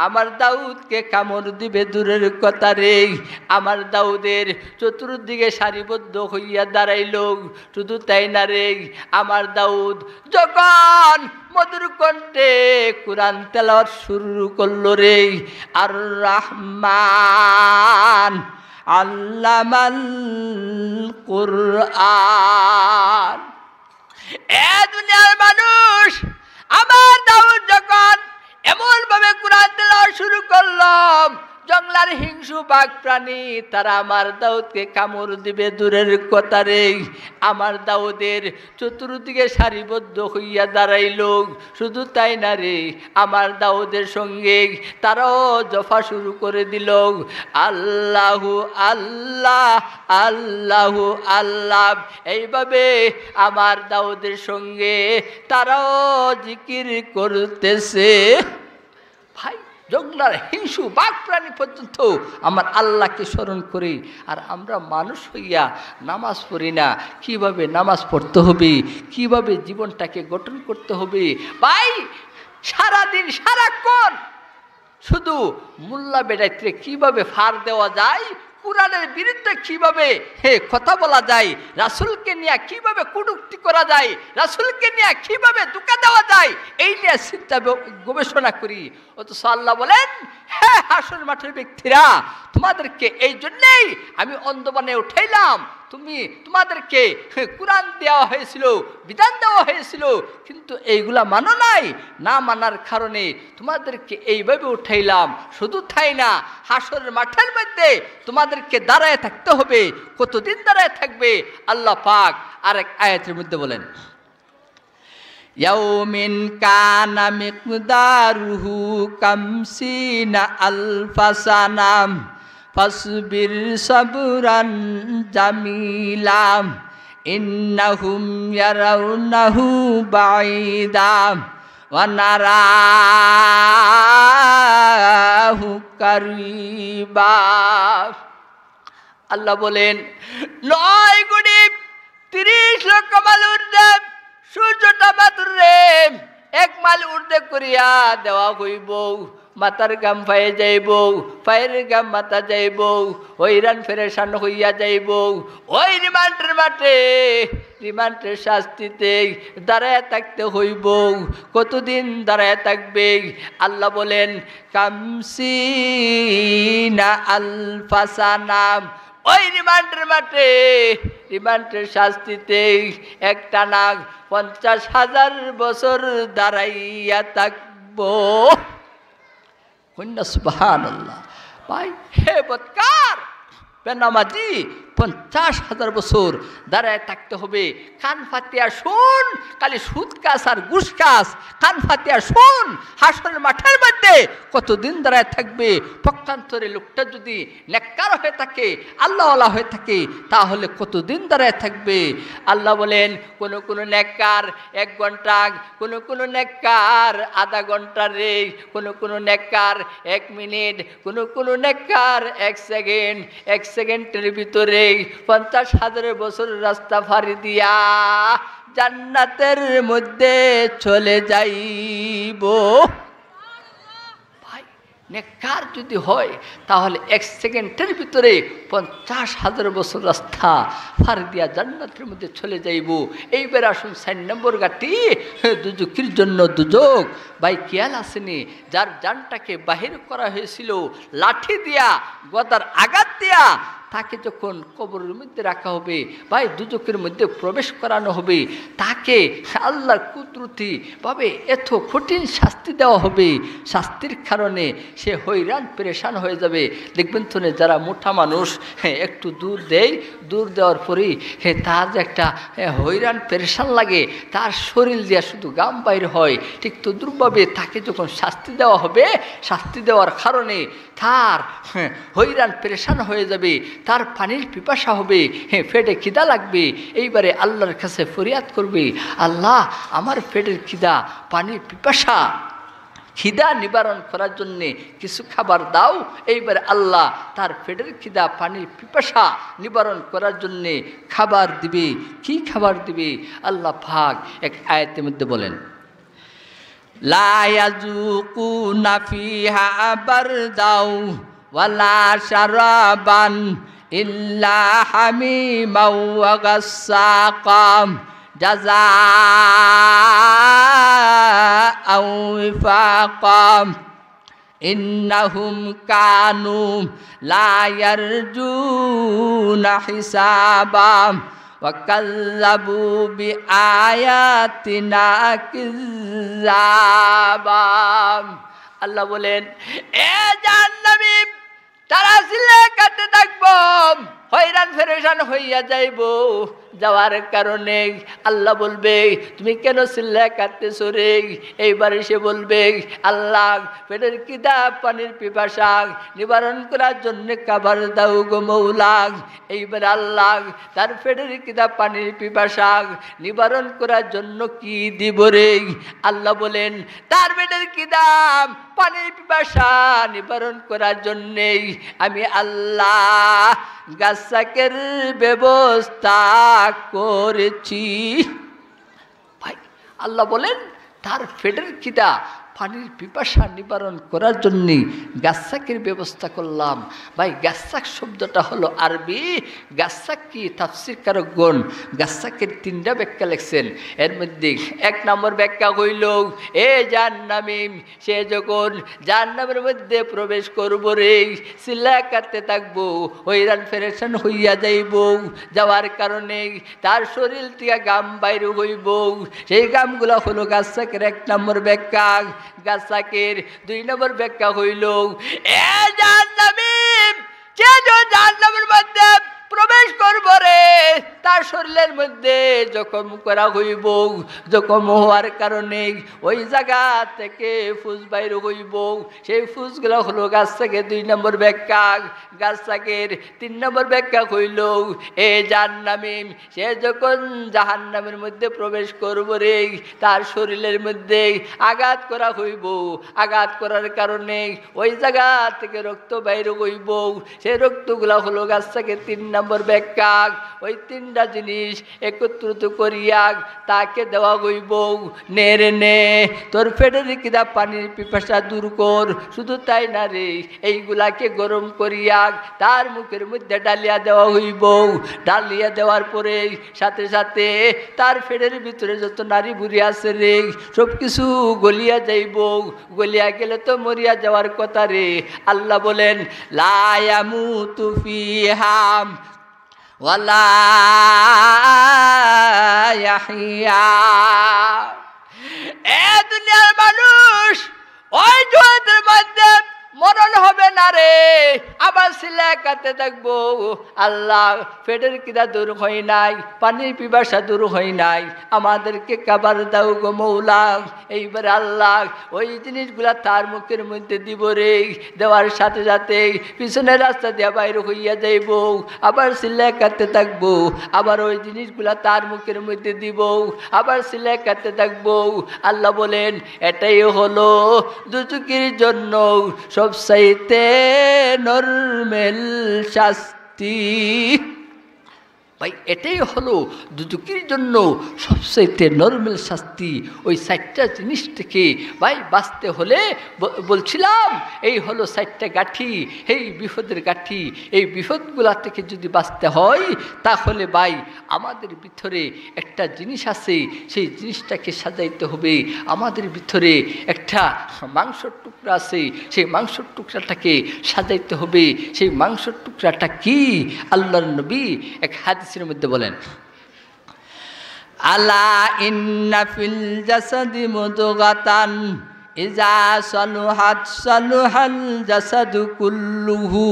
আমার দাউদকে কামড় দিবে দূরের কথা রে। আমার দাউদের চতুর্দিকে সারিবদ্ধ হইয়া দাঁড়াইল। শুধু তাই না রে, আমার দাউদ যখন মধুর কণ্ঠে কুরআন তেলাওয়াত শুরু করলো রে, আর রহমান আল্লামাল কুরআন। এ দুনিয়ার মানুষ, আমার দাউদ যখন এমন ভাবে কুরআন তেলাওয়াত শুরু করলাম, জঙ্গলার হিংসু বাঘ প্রাণী তারা আমার দাউদকে কামড় দিবে দূরের কথা রে। আমার দাউদের চতুর্দিকে সারিবদ্ধ হইয়া দাঁড়াইল। শুধু তাই না রে, আমার দাউদের সঙ্গে তারাও জফা শুরু করে দিল, আল্লাহু আল্লাহ, আল্লাহু আল্লাহ। এইভাবে আমার দাউদের সঙ্গে তারাও জিকির করতেছে। ভাই, জঙ্গলার হিংসু বাঘ প্রাণী পর্যন্ত আমার আল্লাহকে স্মরণ করি, আর আমরা মানুষ হইয়া নামাজ পড়ি না। কিভাবে নামাজ পড়তে হবে, কিভাবে জীবনটাকে গঠন করতে হবে। ভাই, সারাদিন সারাক্ষণ শুধু মোল্লা বেড়াইতে কিভাবে ফার দেওয়া যায়, কুরআনের বিরুদ্ধে কিভাবে কথা বলা যায়, রাসূলকে নিয়ে কিভাবে কটূক্তি করা যায়, রাসূলকে নিয়ে কিভাবে ধোঁকা দেওয়া যায়, এই নিয়ে চিন্তা গবেষণা করি। অথচ আল্লাহ বলেন, হ্যাঁ হাসর মাঠের ব্যক্তিরা, তোমাদেরকে এই জন্যেই আমি অন্ধ বানিয়ে উঠাইলাম। তোমাদেরকে কুরআন দেওয়া হয়েছিল, বিধান দেওয়া হয়েছিল, কিন্তু এইগুলা মানো নাই। না মানার কারণে তোমাদেরকে এইভাবে উঠাইলাম। শুধু তাই না, হাসরের মাঠের মধ্যে তোমাদেরকে দাঁড়ায় থাকতে হবে। কতদিন দাঁড়ায় থাকবে? আল্লাহ পাক আরেক আয়াতের মধ্যে বলেন, ইয়াউমিন কানা মিকদারুহু কামসিনা আলফাসানাম ফাসবির সাবরান জামিলাম ইন্নাহুম ইয়ারাউনাহু বাঈদাম ওয়া নারাহু কারীবা। আল্লাহ বলেন 9 কোটি 30 লক্ষ মাইল ঊর্ধ্বে সূর্যটা মাত্র রে 1 মাইল ঊর্ধ্বে করিয়া দেওয়া হইব। মাথার গাম পায়ে যাইব, পায়ের গাম মাথা যাইব, হইরান ফেরেশান হইয়া যাইব। ওই রিমান্ডের মাঠে রিমান্ডের শাস্তিতে দাঁড়ায় থাকতে হইব। কতদিন দাঁড়ায় থাকবে? আল্লাহ বলেন কামসিনা আলফাসানাম। ওই রিমান্ডের মাঠে রিমান্ডের শাস্তিতে একটা নাগ 50,000 বছর দাঁড়াইয়া থাকবো। সুবহানাল্লাহ। ভাই হে বৎকার বেনামাজি 50,000 বছর দাঁড়ায় থাকতে হবে। কান ফাতিয়া শুন, খালি সুদ কাজ আর ঘুষ কাজ। কান ফাতিয়া শুন, হাসরের মাঠের মধ্যে কতদিন দাঁড়ায় থাকবে। পক্ষান্তরে লোকটা যদি নেককার হয়ে থাকে, আল্লাহওয়ালা হয়ে থাকে, তাহলে কতদিন দাঁড়ায় থাকবে। আল্লাহ বলেন কোন নেককার 1 ঘন্টা, কোন নেককার আধা ঘন্টা রে, কোন নেককার 1 মিনিট, কোন নেককার 1 সেকেন্ড। 1 সেকেন্ডের ভিতরে 50,000 বছর রাস্তা ফাড়ি দিয়া জান্নাতের মধ্যে চলে যাইব। ভাই নেককার যদি হয় তাহলে 1 সেকেন্ডের ভিতরে 50,000 বছর রাস্তা ফাড়ি দিয়া জান্নাতের মধ্যে চলে যাইব। এইবার আসুন 4 নম্বর গাটি, দুজকির জন্য দুজক। ভাই খেয়াল আসেনি, যার জানটাকে বাহির করা হয়েছিল লাঠি দিয়া, গদার আঘাত দিয়া, তাকে যখন কবরের মধ্যে রাখা হবে, ভাই দুজকের মধ্যে প্রবেশ করানো হবে, তাকে আল্লাহর কুদরতি ভাবে এত কঠিন শাস্তি দেওয়া হবে। শাস্তির কারণে সে হয়রান পেরেশান হয়ে যাবে। দেখবেন তো যারা মোটা মানুষ একটু দূর দেয়, দূর দেওয়ার পরেই তার যে একটা হয়রান পেরেশান লাগে, তার শরীর দিয়া শুধু গাম বাইর হয়। ঠিক তদ্রুপভাবে তাকে যখন শাস্তি দেওয়া হবে, শাস্তি দেওয়ার কারণে তার হয়রান পেরেশান হয়ে যাবে, তার পানির পিপাসা হবে, পেটে খিদা লাগবে। এইবারে আল্লাহর কাছে ফরিয়াদ করবে, আল্লাহ আমার পেটের খিদা, পানির পিপাসা, খিদা নিবারণ করার জন্যে কিছু খাবার দাও। এইবারে আল্লাহ তার পেটের খিদা, পানির পিপাসা নিবারণ করার জন্যে খাবার দিবে। কি খাবার দিবে? আল্লাহ পাক এক আয়াতের মধ্যে বলেন, লা ইয়াযুকুনা ফিহা বারদাও ওয়ালা শারাবান ইল্লা হামিমাও ওয়া গাসসাকাম জাযাআও ওয়াফাকাম ইন্নাহুম কানু লা ইয়ারজুনা হিসাবাম ওয়া কাযযাবু বিআয়াতিনা কিযাবাম। আল্লাহ বলেন, এ জাহান্নামী, তারা সিলে কাটতে থাকবো, হয়রান ফেরেশান হইয়া যাইব। যাওয়ার কারণে আল্লাহ বলবে, তুমি কেন সিল্লা কাটতেছ রে? এইবারে সে বলবে, আল্লাহ পেটের খিদা, পানির পিপাসা নিবারণ করার জন্য খাবার দাও গো মৌলা। এইবার আল্লাহ তার পেটের খিদা, পানির পিপাসা নিবারণ করার জন্য কি দিব রে? আল্লাহ বলেন, তার পেটের খিদা, পানির পিপাসা নিবারণ করার জন্যে আমি আল্লাহ গাছাকের ব্যবস্থা করেছি। ভাই আল্লাহ বলেন, তার পেটের খিদা, পানির পিপাসা নিবারণ করার জন্যে গাছাকের ব্যবস্থা করলাম। ভাই গাছাক শব্দটা হলো আরবি। গাছাক কি? তাফসীরকারগণ গাছাকের 3টা ব্যাখ্যা লিখছেন। এর মধ্যে 1 নম্বর ব্যাখ্যা হইল, এ জাহান্নামী, সে যখন জাহান্নামের মধ্যে প্রবেশ করব রে, সিল্লা কাটতে থাকবো, হয়রান ফেরেশান হইয়া যাইব। যাওয়ার কারণে তার শরীর থেকে গাম বাইর হইব। সেই গামগুলা হলো গাছাকের 1 নম্বর ব্যাখ্যা। গাছাকের 2 নম্বর ব্যাখ্যা হইল, এ জাহান্নামী, যে জাহান্নামের মধ্যে প্রবেশ করব রে, তার শরীরের মধ্যে জখম করা হইব, জখম হওয়ার কারণে ওই জায়গা থেকে ফুস বাইর হইব। সেই ফুসগুলো হলো গাছ থেকে 2 নম্বর ব্যাখ্যা, গাছ থাকের 3 নম্বর ব্যাখ্যা হইল এ জাহান্নামী। সে যখন জাহান্নামের মধ্যে প্রবেশ করব রে, তার শরীরের মধ্যে আঘাত করা হইব, আঘাত করার কারণে ওই জায়গা থেকে রক্ত বাইর হইব। সেই রক্তগুলা হলো গাছ থেকে 3 নম্বর ব্যাখ্যা। ওই 3টা জিনিস একত্রিত করিয়া তাকে দেওয়া হইব, নে রে নে, তোর পেটের কিদা পানির পিপাসা দূর কর। শুধু তাই না রে, এইগুলাকে গরম করিয়া তার মুখের মধ্যে ডালিয়া দেওয়া হইব। ডালিয়া দেওয়ার পরে সাথে সাথে তার পেটের ভিতরে যত নারী বুড়ি আছে রে, সব কিছু গলিয়া যাইব। গলিয়া গেলে তো মরিয়া যাওয়ার কথা রে। আল্লাহ বলেন লা ইয়ামুতু ফিহা ওয়ালা ইয়াহইয়া। এ দুনিয়ার মানুষ, ওই জগতের মধ্যে মরণ হবে না রে, আবার সিলা কাতে থাকবো। আল্লাহ পেটের কিদা দূর হয় নাই, পানির পিপাসা দূর হয় নাই, আমাদেরকে খাবার দাও গো মৌলা। এইবার আল্লাহ ওই জিনিসগুলা তার মুখের মধ্যে দিব রে। দেওয়ার সাথে সাথে পিছনের রাস্তা দিয়ে বাইর হইয়া যাইব, আবার সিলা কাটতে থাকবো। আবার ওই জিনিসগুলা তার মুখের মধ্যে দিব, আবার সিলা কাটতে থাকবো। আল্লাহ বলেন এটাই হলো দুচুকির জন্য সবচাইতে নরমেল শাস্তি। ভাই এটাই হলো দুচুকির জন্য সবচাইতে নরমেল শাস্তি। ওই 4টা জিনিস থেকে ভাই বাঁচতে হলে বলছিলাম এই হলো 4টা গাঠি, এই বিপদের গাঠি। এই বিপদগুলা থেকে যদি বাঁচতে হয় তাহলে ভাই আমাদের ভিতরে একটা জিনিস আছে, সেই জিনিসটাকে সাজাইতে হবে। আমাদের ভিতরে একটা মাংসর টুকরা আছে, সেই মাংসর টুকরাটাকে সাজাইতে হবে। সেই মাংসর টুকরাটা কি? আল্লাহর নবী এক হাদিসের মধ্যে বলেন আলা ইন্না ফিল জাসাদি মুদগাতান ইজা সালুহাত সালুহাল জাসাদু কুল্লুহু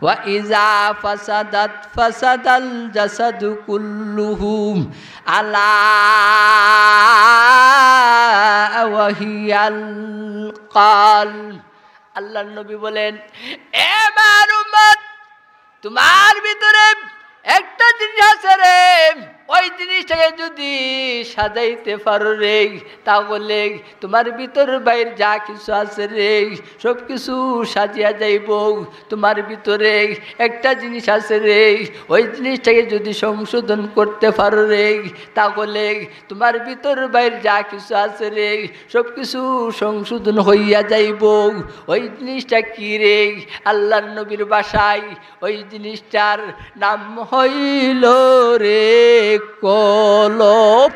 ওয়া ইজা ফাসাদাত ফাসাদাল জাসাদু কুল্লুহু আলা ওয়া হিয়াল কলব। আল্লাহর নবী বলেন এ আমার উম্মত, তোমার ভিতরে একটা জিনিস আছে রে, ওই জিনিসটাকে যদি সাজাইতে পারো রে, তাহলে তোমার ভিতর বাইর যা কিছু আছে রে সব কিছু সাজিয়া যাইব। তোমার ভিতরে একটা জিনিস আছে রে, ওই জিনিসটাকে যদি সংশোধন করতে পারো রে, তাহলে তোমার ভিতর বাইর যা কিছু আছে রে সব কিছু সংশোধন হইয়া যাইব। ওই জিনিসটা কি রে? আল্লাহর নবীর ভাষায় ওই জিনিসটার নাম হইল রে কলব।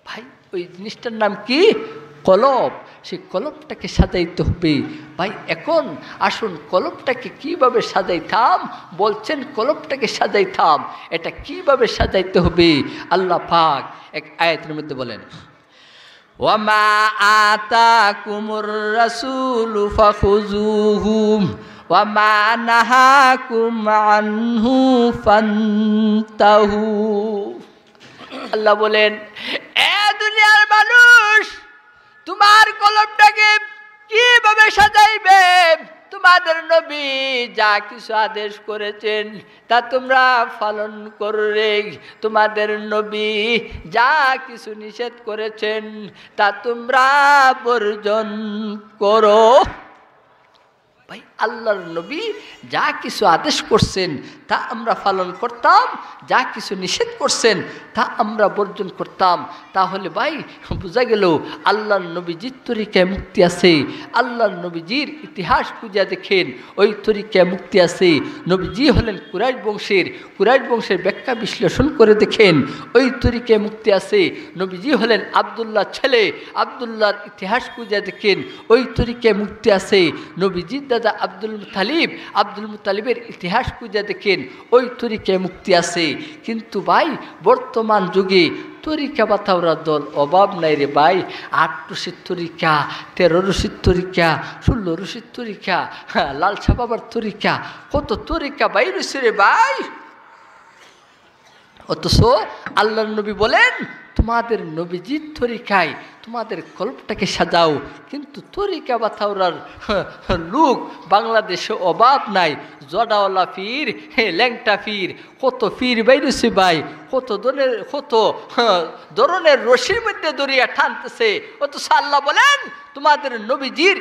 ভাই ওই জিনিসটার নাম কি? কলব। সেই কলবটাকে সাজাইতে হবে। ভাই এখন আসুন কলবটাকে কিভাবে সাজাইতাম বলছেন, কলবটাকে সাজাইতাম, এটা কিভাবে সাজাইতে হবে আল্লাহ পাক এক আয়াতের মধ্যে বলেন ওয়ামা আতাকুমুর রাসূলু ফাখুযুহু ওয়ামা নাহাকুম আনহু ফান্তাহু। আল্লাহ বলেন এ দুনিয়ার মানুষ, তোমার কলবটাকে কিভাবে সাজাইবে? তোমাদের নবী যা কিছু আদেশ করেছেন তা তোমরা পালন করবে। তোমাদের নবী যা কিছু নিষেধ করেছেন তা তোমরা বর্জন করো। ভাই আল্লাহর নবী যা কিছু আদেশ করছেন তা আমরা পালন করতাম, যা কিছু নিষেধ করছেন তা আমরা বর্জন করতাম। তাহলে ভাই বোঝা গেল আল্লাহর নবীজির তরিকায় মুক্তি আছে। আল্লাহর নবীজির ইতিহাস খুঁজে দেখেন, ওই তরিকায় মুক্তি আছে। নবীজি হলেন কুরাইশ বংশের, কুরাইশ বংশের ব্যাখ্যা বিশ্লেষণ করে দেখেন, ওই তরিকায় মুক্তি আছে। নবীজি হলেন আব্দুল্লাহ ছেলে, আব্দুল্লাহর ইতিহাস খুঁজে দেখেন, ওই তরিকায় মুক্তি আছে। নবীজির দাদা আব্দুল মুতালিব, আব্দুল মুতালিবের ইতিহাস খুঁজে দেখেন, ওই তরিকায় মুক্তি আছে। কিন্তু ভাই বর্তমান যুগে তরিকা বাতাওরা দল অভাব নাই রে ভাই। 8 রশির তরিকা, 13 রশির তরিকা, 16 রশির তরিকা, লালসা বাবার তরিকা, কত তরিকা বাইর হয়েছে রে ভাই। অথচ আল্লাহর নবী বলেন তোমাদের নবীজির তরিকায় তোমাদের কল্পটাকে সাজাও, কিন্তু তরিকা বাতাওরার লোক বাংলাদেশে অভাব নাই। জডাওয়ালা পীর, ল্যাংটা পীর, কত পীর বাইরেছে ভাই, কত ধরনের রশির মধ্যে দরিয়া টানতেছে। অথচ আল্লাহ বলেন তোমাদের নবীজির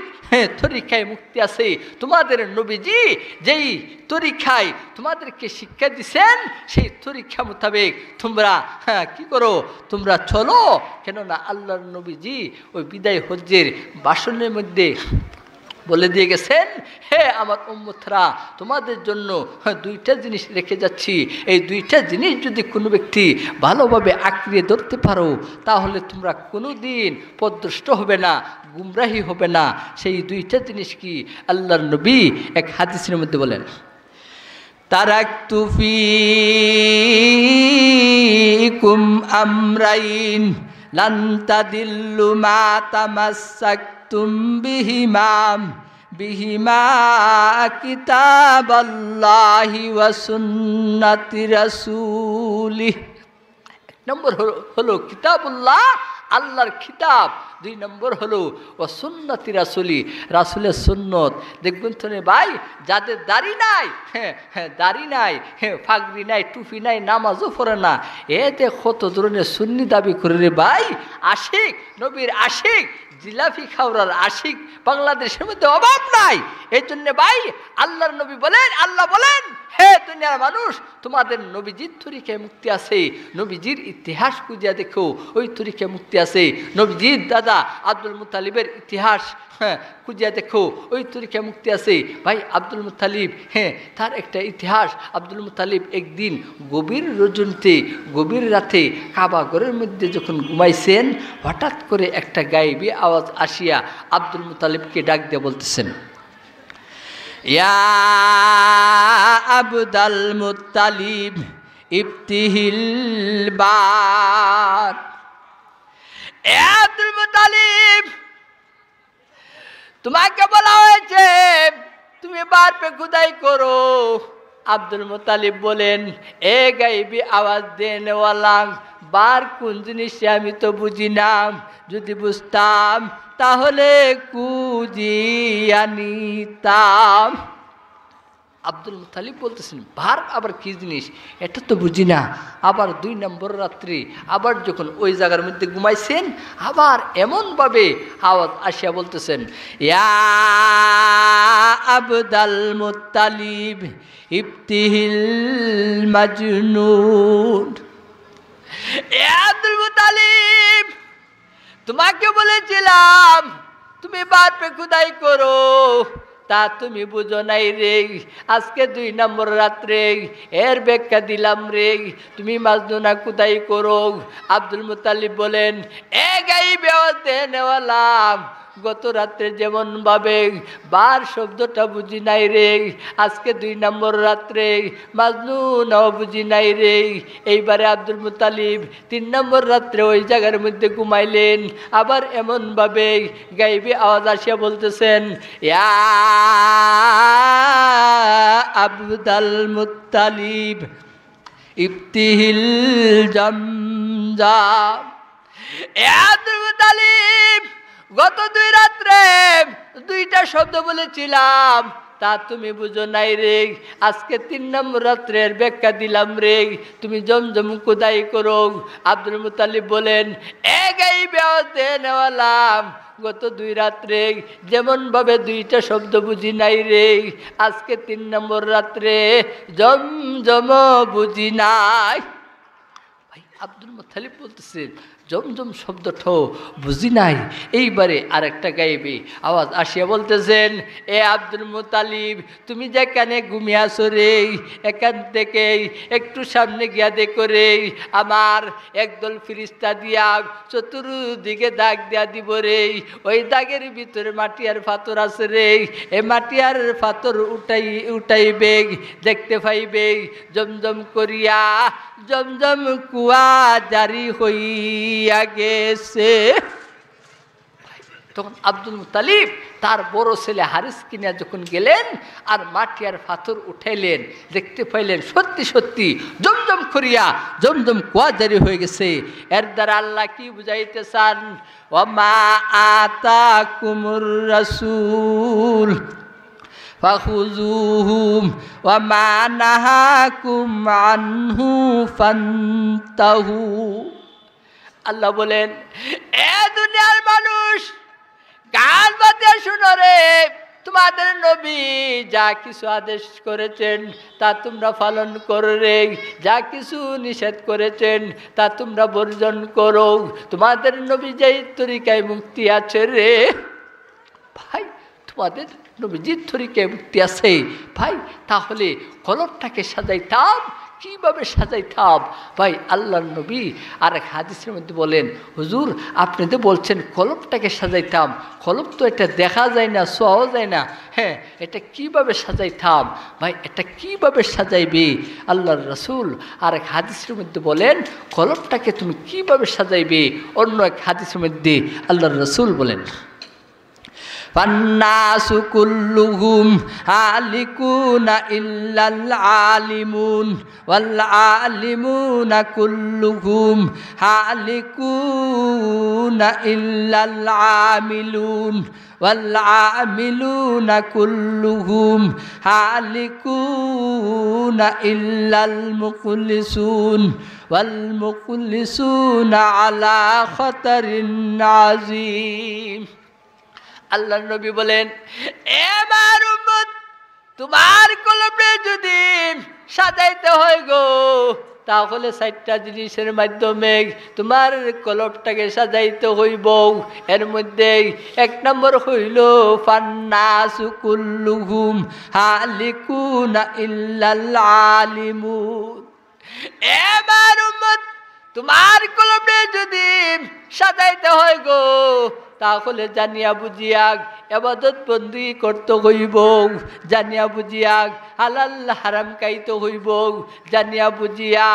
তরিকায় মুক্তি আছে। তোমাদের নবীজি যেই তরিকায় তোমাদেরকে শিক্ষা দিছেন সেই তরিকা মোতাবেক তোমরা কি করো, তোমরা চলো। কেননা আল্লাহর নবীজি ওই বিদায় হজ্জের ভাষণের মধ্যে বলে দিয়ে গেছেন, হে আমার উম্মতরা, তোমাদের জন্য দুইটা জিনিস রেখে যাচ্ছি। এই দুইটা জিনিস যদি কোনো ব্যক্তি ভালোভাবে আঁকড়িয়ে ধরতে পারো তাহলে তোমরা কোনো দিন পথভ্রষ্ট হবে না, গুমরাহি হবে না। সেই দুইটা জিনিস কি? আল্লাহর নবী এক হাদিসের মধ্যে বলেন, তারাকতু ফীকুম আমরাইন লান তাদিল্লু মা তামাসসাকতুম বিহিমা কিতাবাল্লাহি ওয়া সুন্নাতি রাসূলিহ। এক নম্বর হলো কিতাবুল্লাহ, আল্লাহর কিতাব। দুই নম্বর হলো ও সুন্নতি রাসূলি, রাসূলের সুন্নত। দেখবেন তো ভাই, যাদের দাড়ি নাই, দাড়ি নাই, ফাগরি নাই, টুপি নাই, নামাজও পড়ে না, এতে কত ধরনের সুন্নি দাবি করে রে ভাই। আশিক, নবীর আশিক, জিলাপি খাওয়ার আশিক বাংলাদেশের মধ্যে অভাব নাই। এই জন্য ভাই আল্লাহর নবী বলেন, আল্লাহ বলেন, হে দুনিয়ার মানুষ, তোমাদের নবীজির তরিকায় মুক্তি আছে। নবীজির ইতিহাস খুঁজিয়া দেখো, ওই তরিকায় মুক্তি আছে। নবীজির দাদা আব্দুল মুত্তালিবের ইতিহাস খুঁজিয়া দেখো, ওই তরিকায় মুক্তি আছে। ভাই আব্দুল মুত্তালিব, তার একটা ইতিহাস। আব্দুল মুত্তালিব একদিন গভীর রজনীতে, গভীর রাতে কাবা ঘরের মধ্যে যখন ঘুমাইছেন, হঠাৎ করে একটা গায়েবী আওয়াজ আসিয়া আব্দুল মুত্তালিবকে ডাক দিয়ে বলতেছেন, ইয়া আবদাল মুত্তালিব ইফতিহিল বার। এ আব্দুল মুত্তালিব, তোমাকে বলা হয়েছে তুমি বার পে খুদাই করো। আব্দুল মুত্তালিব বলেন, এ গায়েবী আওয়াজ দেনেওয়ালা, বার কোন জিনিসে আমি তো বুঝি না, যদি বুঝতাম তাহলে খুঁজিয়া নিতাম। আব্দুল মুত্তালিব বলতেছেন, বার আবার কি জিনিস এটা তো বুঝি না। আবার 2 নম্বর রাত্রি আবার যখন ওই জায়গার মধ্যে ঘুমাইছেন, আবার এমনভাবে আওয়াজ আসিয়া বলতেছেন, ইয়া আবদাল মুত্তালিব ইফতিহিল মাজনুন। এ আব্দুল মুত্তালিব, তোমাকে বলেছিলাম তুমি বার পে খুদাই করো, তা তুমি বুঝো নাই রে। আজকে 2 নম্বর রাত্রে এর ব্যাখ্যা দিলাম রে, তুমি মাজনুনা খুদাই করো। আব্দুল মুত্তালিব বলেন, এ গায়েবী আওয়াজ দেনেওয়ালা, গত রাত্রে যেমন ভাবে বার শব্দটা বুঝি নাই রে, আজকে 2 নম্বর রাত্রে মাজনুনাও বুঝি নাই রে। এইবারে আব্দুল মুত্তালিব 3 নম্বর রাত্রে ওই জায়গার মধ্যে ঘুমাইলেন। আবার এমনভাবে গায়েবী আওয়াজ আসিয়া বলতেছেন, ইয়া আবদাল মুত্তালিব ইফতিহিল জামজাম। এ আব্দুল মুত্তালিব, গত 2 রাত্রে 2টা শব্দ বলেছিলাম, তা তুমি বুঝো নাই রে। আজকে 3 নম্বর রাত্রের ব্যাখ্যা দিলাম রে, তুমি জমজম খুদাই করো। আব্দুল মুত্তালিব বলেন, এ গায়েবী আওয়াজ দেনেওয়ালা, গত 2 রাত্রে যেমনভাবে 2টা শব্দ বুঝি নাই রে, আজকে 3 নম্বর রাত্রে জমজম বুঝি নাই। ভাই আব্দুল মুত্তালিব বলতেছেন, জমজম শব্দটাও বুঝি নাই। এইবারে আরেকটা গায়েবী আওয়াজ আসিয়া বলতেছেন, এ আব্দুল মুত্তালিব, তুমি যেখানে ঘুমিয়ে আসো রে, এখান থেকে একটু সামনে গিয়া দেখো রে, আমার একদল ফিরিস্তা দিয়া চতুর্দিকে দাগ দিয়া দিব রে। ওই দাগের ভিতরে মাটি আর পাথর আছে রে, এ মাটি আর পাথর উঠাইবে, দেখতে পাইবে জমজম করিয়া জমজম কুয়া জারি হইয়া গেছে। তখন আব্দুল মুত্তালিব তার বড় ছেলে হারিস কিনা যখন গেলেন আর মাটি আর পাথর উঠাইলেন, দেখতে পাইলেন সত্যি সত্যি জমজম করিয়া জমজম কুয়া জারি হয়ে গেছে। এর দ্বারা আল্লাহ কি বুঝাইতে চান? ওমা আতাকুমুর রাসূল ফাখুযুহুম ওয়া মা নাহাকুম আনহু ফান্তাহু। আল্লাহ বলেন, এ দুনিয়ার মানুষ কান পাতে শুনো রে, তোমাদের নবী যা কিছু আদেশ করেছেন তা তোমরা পালন করো রে, যা কিছু নিষেধ করেছেন তা তোমরা বর্জন করো। তোমাদের নবী যেই তরিকায় মুক্তি আছে রে ভাই, তোমাদের নবীজির তরিকায় মুক্তি আছে ভাই, তাহলে কলবটাকে সাজাইতাম কিভাবে সাজাইতাম ভাই? আল্লাহর নবী আর এক হাদিসের মধ্যে বলেন, হুজুর আপনি তো বলছেন কলবটাকে সাজাইতাম, কলব তো এটা দেখা যায় না, ছোঁয়াও যায় না, হ্যাঁ এটা কিভাবে সাজাইতাম ভাই? এটা কিভাবে সাজাইবে? আল্লাহর রাসূল আর এক হাদিসের মধ্যে বলেন, কলবটাকে তুমি কিভাবে সাজাইবে? অন্য এক হাদিসের মধ্যে আল্লাহর রাসূল বলেন, ফান্নাসু কুল্লুহুম হালিকুনা ইল্লাল আলিমুন ওয়াল আলিমুনা কুল্লুহুম হালিকুনা ইল্লাল আমিলুন ওয়াল আমিলুনা কুল্লুহুম হালিকুনা ইল্লাল মুখলিসুন ওয়াল মুখলিসুনা আলা খাতারিন আযীম। আল্লাহর নবী বলেন, এ আমার উম্মত, তোমার কলবে যদি সাজাইতে হয় গো, তাহলে 4টা জিনিসের মাধ্যমে তোমার কলবটাকে সাজাইতে হইব। এর মধ্যে 1 নম্বর হইল ফান্নাসু কুল্লুহুম হালিকুনা ইল্লাল আলিমুন। এ আমার উম্মত, তোমার কলবে যদি সাজাইতে হয় গো, তাহলে জানিয়া বুঝিয়া ইবাদত বন্দি করতে হইব, জানিয়া বুঝিয়া হালাল হারাম খাইতে হইব, জানিয়া বুঝিয়া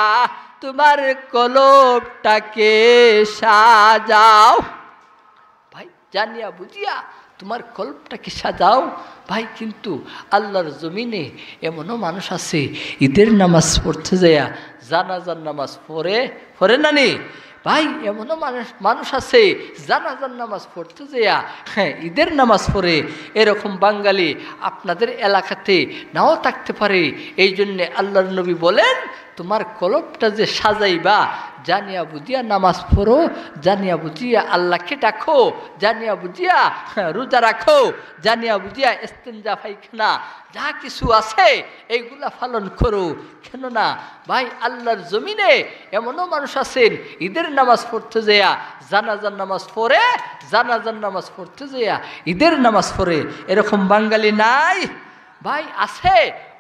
তোমার কলবটাকে সাজাও ভাই, জানিয়া বুঝিয়া তোমার কলবটাকে সাজাও ভাই। কিন্তু আল্লাহর জমিনে এমনও মানুষ আছে ঈদের নামাজ পড়তে যায়া জানাজার নামাজ পড়ে না নি ভাই, এমনও মানুষ আছে জানাজার নামাজ পড়তে যাইয়া হ্যাঁ ঈদের নামাজ পড়ে। এরকম বাঙালি আপনাদের এলাকাতে নাও থাকতে পারে। এই জন্যে আল্লাহর নবী বলেন, তোমার কলবটা যে সাজাইবা জানিয়া বুঝিয়া নামাজ পড়ো, জানিয়া বুঝিয়া আল্লাহকে ডাকো, জানিয়া বুঝিয়া রোজা রাখো, জানিয়া বুঝিয়া ইস্তেঞ্জা পায়খানা যা কিছু আছে এইগুলা পালন করো। কেননা ভাই আল্লাহর জমিনে এমনও মানুষ আছেন ঈদের নামাজ পড়তে যাইয়া জানাজার নামাজ পড়ে, জানাজার নামাজ পড়তে যাইয়া ঈদের নামাজ পড়ে। এরকম বাঙালি নাই ভাই? আছে,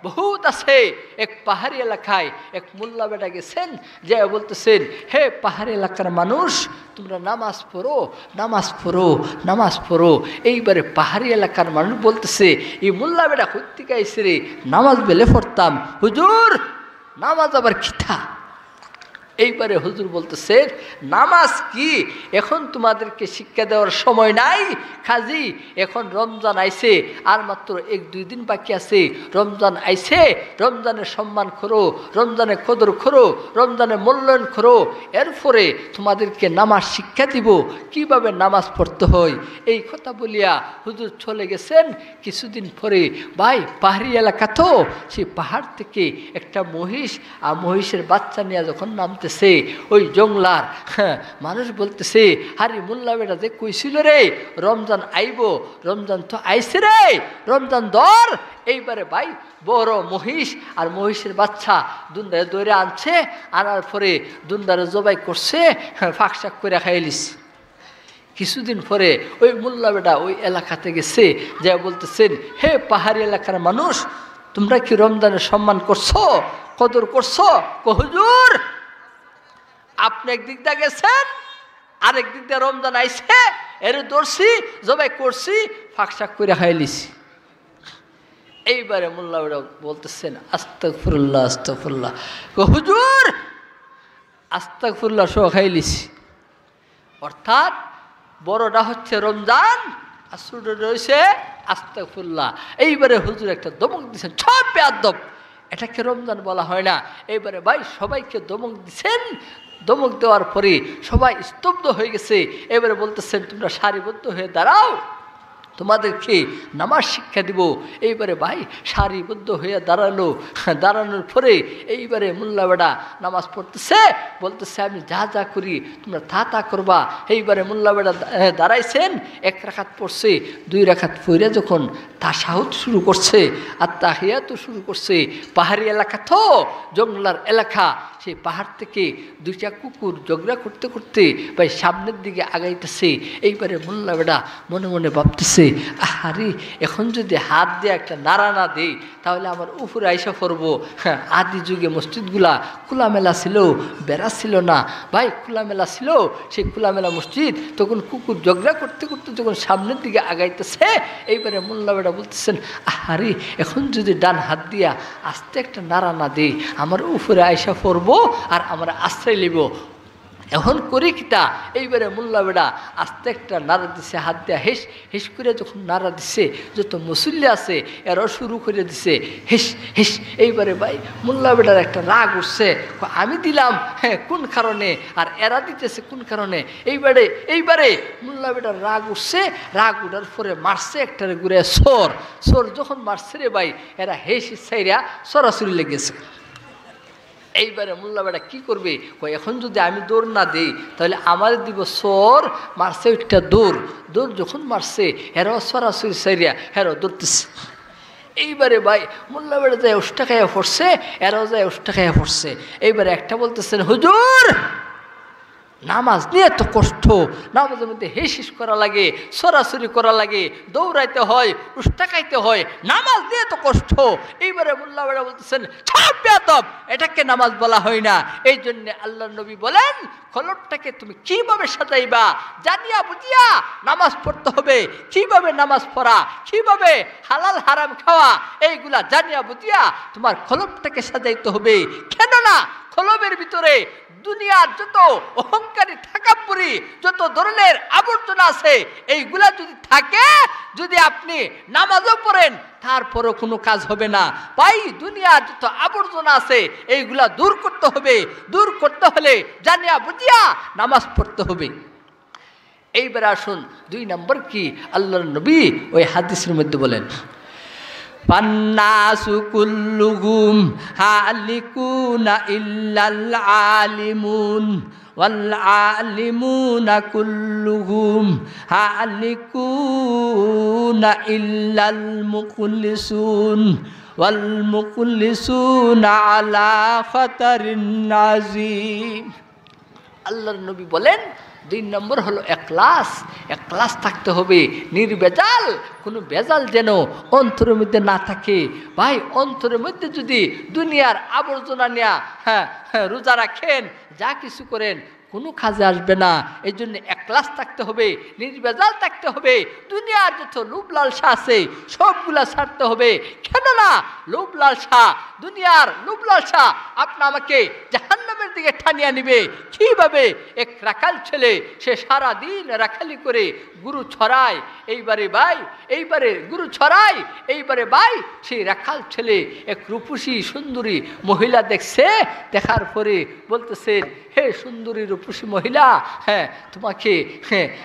বহুত আছে। এক পাহাড়ি এলাকায় এক মোল্লা বেটা গেছেন, যে বলতেছেন, হে পাহাড়ি এলাকার মানুষ তোমরা নামাজ পড়ো, নামাজ পড়ো, নামাজ পড়ো। এইবারে পাহাড়ি এলাকার মানুষ বলতেছে, এই মোল্লা বেটা কোত্থেকে আইছে রে? নামাজ বেলে পড়তাম হুজুর। নামাজ আবার খিথা? এইবারে হুজুর বলতেছেন, নামাজ কি এখন তোমাদেরকে শিক্ষা দেওয়ার সময় নাই? কাজী এখন রমজান আইছে, আর মাত্র 1-2 দিন বাকি আছে। রমজান আইছে, রমজানের সম্মান করো, রমজানের কদর করো, রমজানের মূল্যায়ন করো। এরপরে তোমাদেরকে নামাজ শিক্ষা দিব, কিভাবে নামাজ পড়তে হয়। এই কথা বলিয়া হুজুর চলে গেছেন। কিছুদিন পরে ভাই পাহাড়ি এলাকা তো, সেই পাহাড় থেকে একটা মহিষ আর মহিষের বাচ্চা নিয়ে যখন নামতেছে ওই জংলার মানুষ বলতেছে, আরে মোল্লা বেটা যে কইছিল রে রমজান আইব, রমজান তো আইছে রে, রমজান ধর। এইবারে ভাই বড় মহিষ আর মহিষের বাচ্চা দুন্দারে দৌড়ে আনছে, আনার পরে দুন্দারে জবাই করছে, ফাঁকশাক করে খাইলিস। কিছুদিন পরে ওই মোল্লা বেটা ওই এলাকাতে গেছে, যা বলতেছেন, হে পাহাড়ি এলাকার মানুষ তোমরা কি রমজানের সম্মান করছো, কদর করছো? হুজুর আপনি একদিক দিয়ে গেছেন, আরেক দিক দিয়ে রমজান আইছে, এর ধরছি, জবাই করছি, ফাঁকশাক করে খাইলিছি। এইবারে মোল্লা বেটা বলতেছেন, আস্তাগফিরুল্লাহ আস্তাগফিরুল্লাহ। হুজুর আস্তাগফিরুল্লাহ সহ খাইলিছি। অর্থাৎ বড়টা হচ্ছে রমজান আর ছোট রয়েছে আস্তাগফিরুল্লাহ। এইবারে হুজুর একটা দমক দিচ্ছেন, সব বেয়াদব, এটাকে রমজান বলা হয় না। এইবারে ভাই সবাইকে দমক দিচ্ছেন, দমক দেওয়ার পরে সবাই স্তব্ধ হয়ে গেছে। এবারে বলতেছেন তোমরা সারিবদ্ধ হয়ে দাঁড়াও, তোমাদেরকে নামাজ শিক্ষা দিব। এইবারে ভাই সারিবদ্ধ হয়ে দাঁড়ালো, দাঁড়ানোর পরে এইবারে মোল্লা বেটা নামাজ পড়তেছে, বলতেছে আমি যা যা করি তোমরা তা করবা। এইবারে মোল্লা বেটা দাঁড়াইছেন, 1 রাকাত পড়ছে, 2 রাকাত পড়ে যখন তাশাহুদ শুরু করছে আর তাহিয়াত শুরু করছে, পাহাড়ি এলাকা তো জঙ্গলার এলাকা, সেই পাহাড় থেকে 2টা কুকুর ঝগড়া করতে করতে ভাই সামনের দিকে আগাইতেছে। এইবারে মোল্লা বেটা মনে মনে ভাবতেছে, আরে এখন যদি হাত দিয়ে একটা নাড়া না দেই তাহলে আমার উপরে আইসা পড়বো। হ্যাঁ, আদি যুগে মসজিদগুলা খোলামেলা ছিল, বেড়া ছিল না ভাই, খোলামেলা ছিল। সেই খোলামেলা মসজিদ তখন কুকুর ঝগড়া করতে করতে যখন সামনের দিকে আগাইতেছে, এইবারে মোল্লা বেটা বলতেছেন, আরে এখন যদি ডান হাত দিয়া আস্তে একটা নাড়া না দেই আমার উপরে আইসা পড়বো আর আমার আশ্রয় লিব। এখন করি কিতা? এইবারে মোল্লা বেড়া আস্তে একটা নাড়া দিছে, হাত দিয়া হেস হেস করে যখন নাড়া দিছে, যত মুসল্লি আছে এরাও শুরু করে দিছে হেস হেস। এইবারে ভাই মোল্লা বেড়ার একটা রাগ উঠছে, আমি দিলাম হ্যাঁ কোন কারণে আর এরা দিতেছে কোন কারণে। এইবারে মোল্লা বেড়ার রাগ উঠছে, রাগ উঠার পরে মারছে একটার ঘুরে সোর যখন মারছে রে ভাই, এরা হেস সাইরা সরাসরি লেগেছে। এইবারে মোল্লা বেটা কী করবে? এখন যদি আমি দৌড় না দিই তাহলে আমার দিব সর, মারছে ওইটা দৌড় যখন মারছে হেরাও সরাসরি সাইরিয়া হেরাও দৌড়তেছে। এইবারে ভাই মোল্লা বেটা যায় উষ্টা খাইয়া পড়ছে, এরাও যায় উষ্টা খাইয়া পড়ছে। এইবারে একটা বলতেছেন, হুজুর নামাজ নিয়ে এত কষ্ট, নামাজের মধ্যে হেসিস করা লাগে, সরাসরি করা লাগে, দৌড়াইতে হয়, উষ্টা খাইতে হয়, নামাজ নিয়ে এত কষ্ট। এইবারে মোল্লা বেটা বলতেছেন, সব বেয়াদব, এটাকে নামাজ বলা হয় না। এই জন্যে আল্লাহর নবী বলেন খলটটাকে তুমি কিভাবে সাজাইবা, জানিয়া বুঝিয়া নামাজ পড়তে হবে। কিভাবে নামাজ পড়া, কিভাবে হালাল হারাম খাওয়া, এইগুলা জানিয়া বুঝিয়া তোমার খলপটাকে সাজাইতে হবে। কেননা খলবের ভিতরে দুনিয়ার যত অহংকারী থাকাপুরি, যত ধরনের আবর্জনা আছে, এইগুলা যদি থাকে, যদি আপনি নামাজও পড়েন তারপরও কোনো কাজ হবে না। ভাই দুনিয়ার যত আবর্জনা আছে এইগুলা দূর করতে হবে। দূর করতে হলে জানিয়া বুঝিয়া নামাজ পড়তে হবে। এইবার আসুন 2 নম্বর কি আল্লাহর নবী ওই হাদিসের মধ্যে বলেন, পান্নাসু কুল্লুহুম হালিকুনা ইল্লাল আলিমুন ওয়াল আলিমুনা কুল্লুহুম হালিকুনা ইল্লাল মুখলিসুন ওয়াল মুখলিসুনা আলা খাতারিন নাযিম। আল্লাহর নবী বলেন 2 নম্বর হলো একলাস থাকতে হবে, নির্বেজাল, কোনো বেজাল যেন অন্তরের মধ্যে না থাকে। ভাই অন্তরের মধ্যে যদি দুনিয়ার আবর্জনা নেয়া রোজা রাখেন, যা কিছু করেন, কোনো কাজে আসবে না। এই জন্য একলাস থাকতে হবে, নির্বেজাল থাকতে হবে। দুনিয়ার যত লোভ লালসা আছে সবগুলা ছাড়তে হবে। কেননা লোভ লালসা, দুনিয়ার লোভ লালসা আমাকে জাহান্নামের দিকে টানিয়ে নিবে। কিভাবে? এক রাখাল ছেলে, সে সারাদিন রাখালি করে গুরু ছড়ায়। এইবারে গুরু ছড়ায়। এইবারে ভাই সেই রাখাল ছেলে এক রূপসী সুন্দরী মহিলা দেখছে, দেখার পরে বলতেছে, হে সুন্দরী রূপসী মহিলা, তোমাকে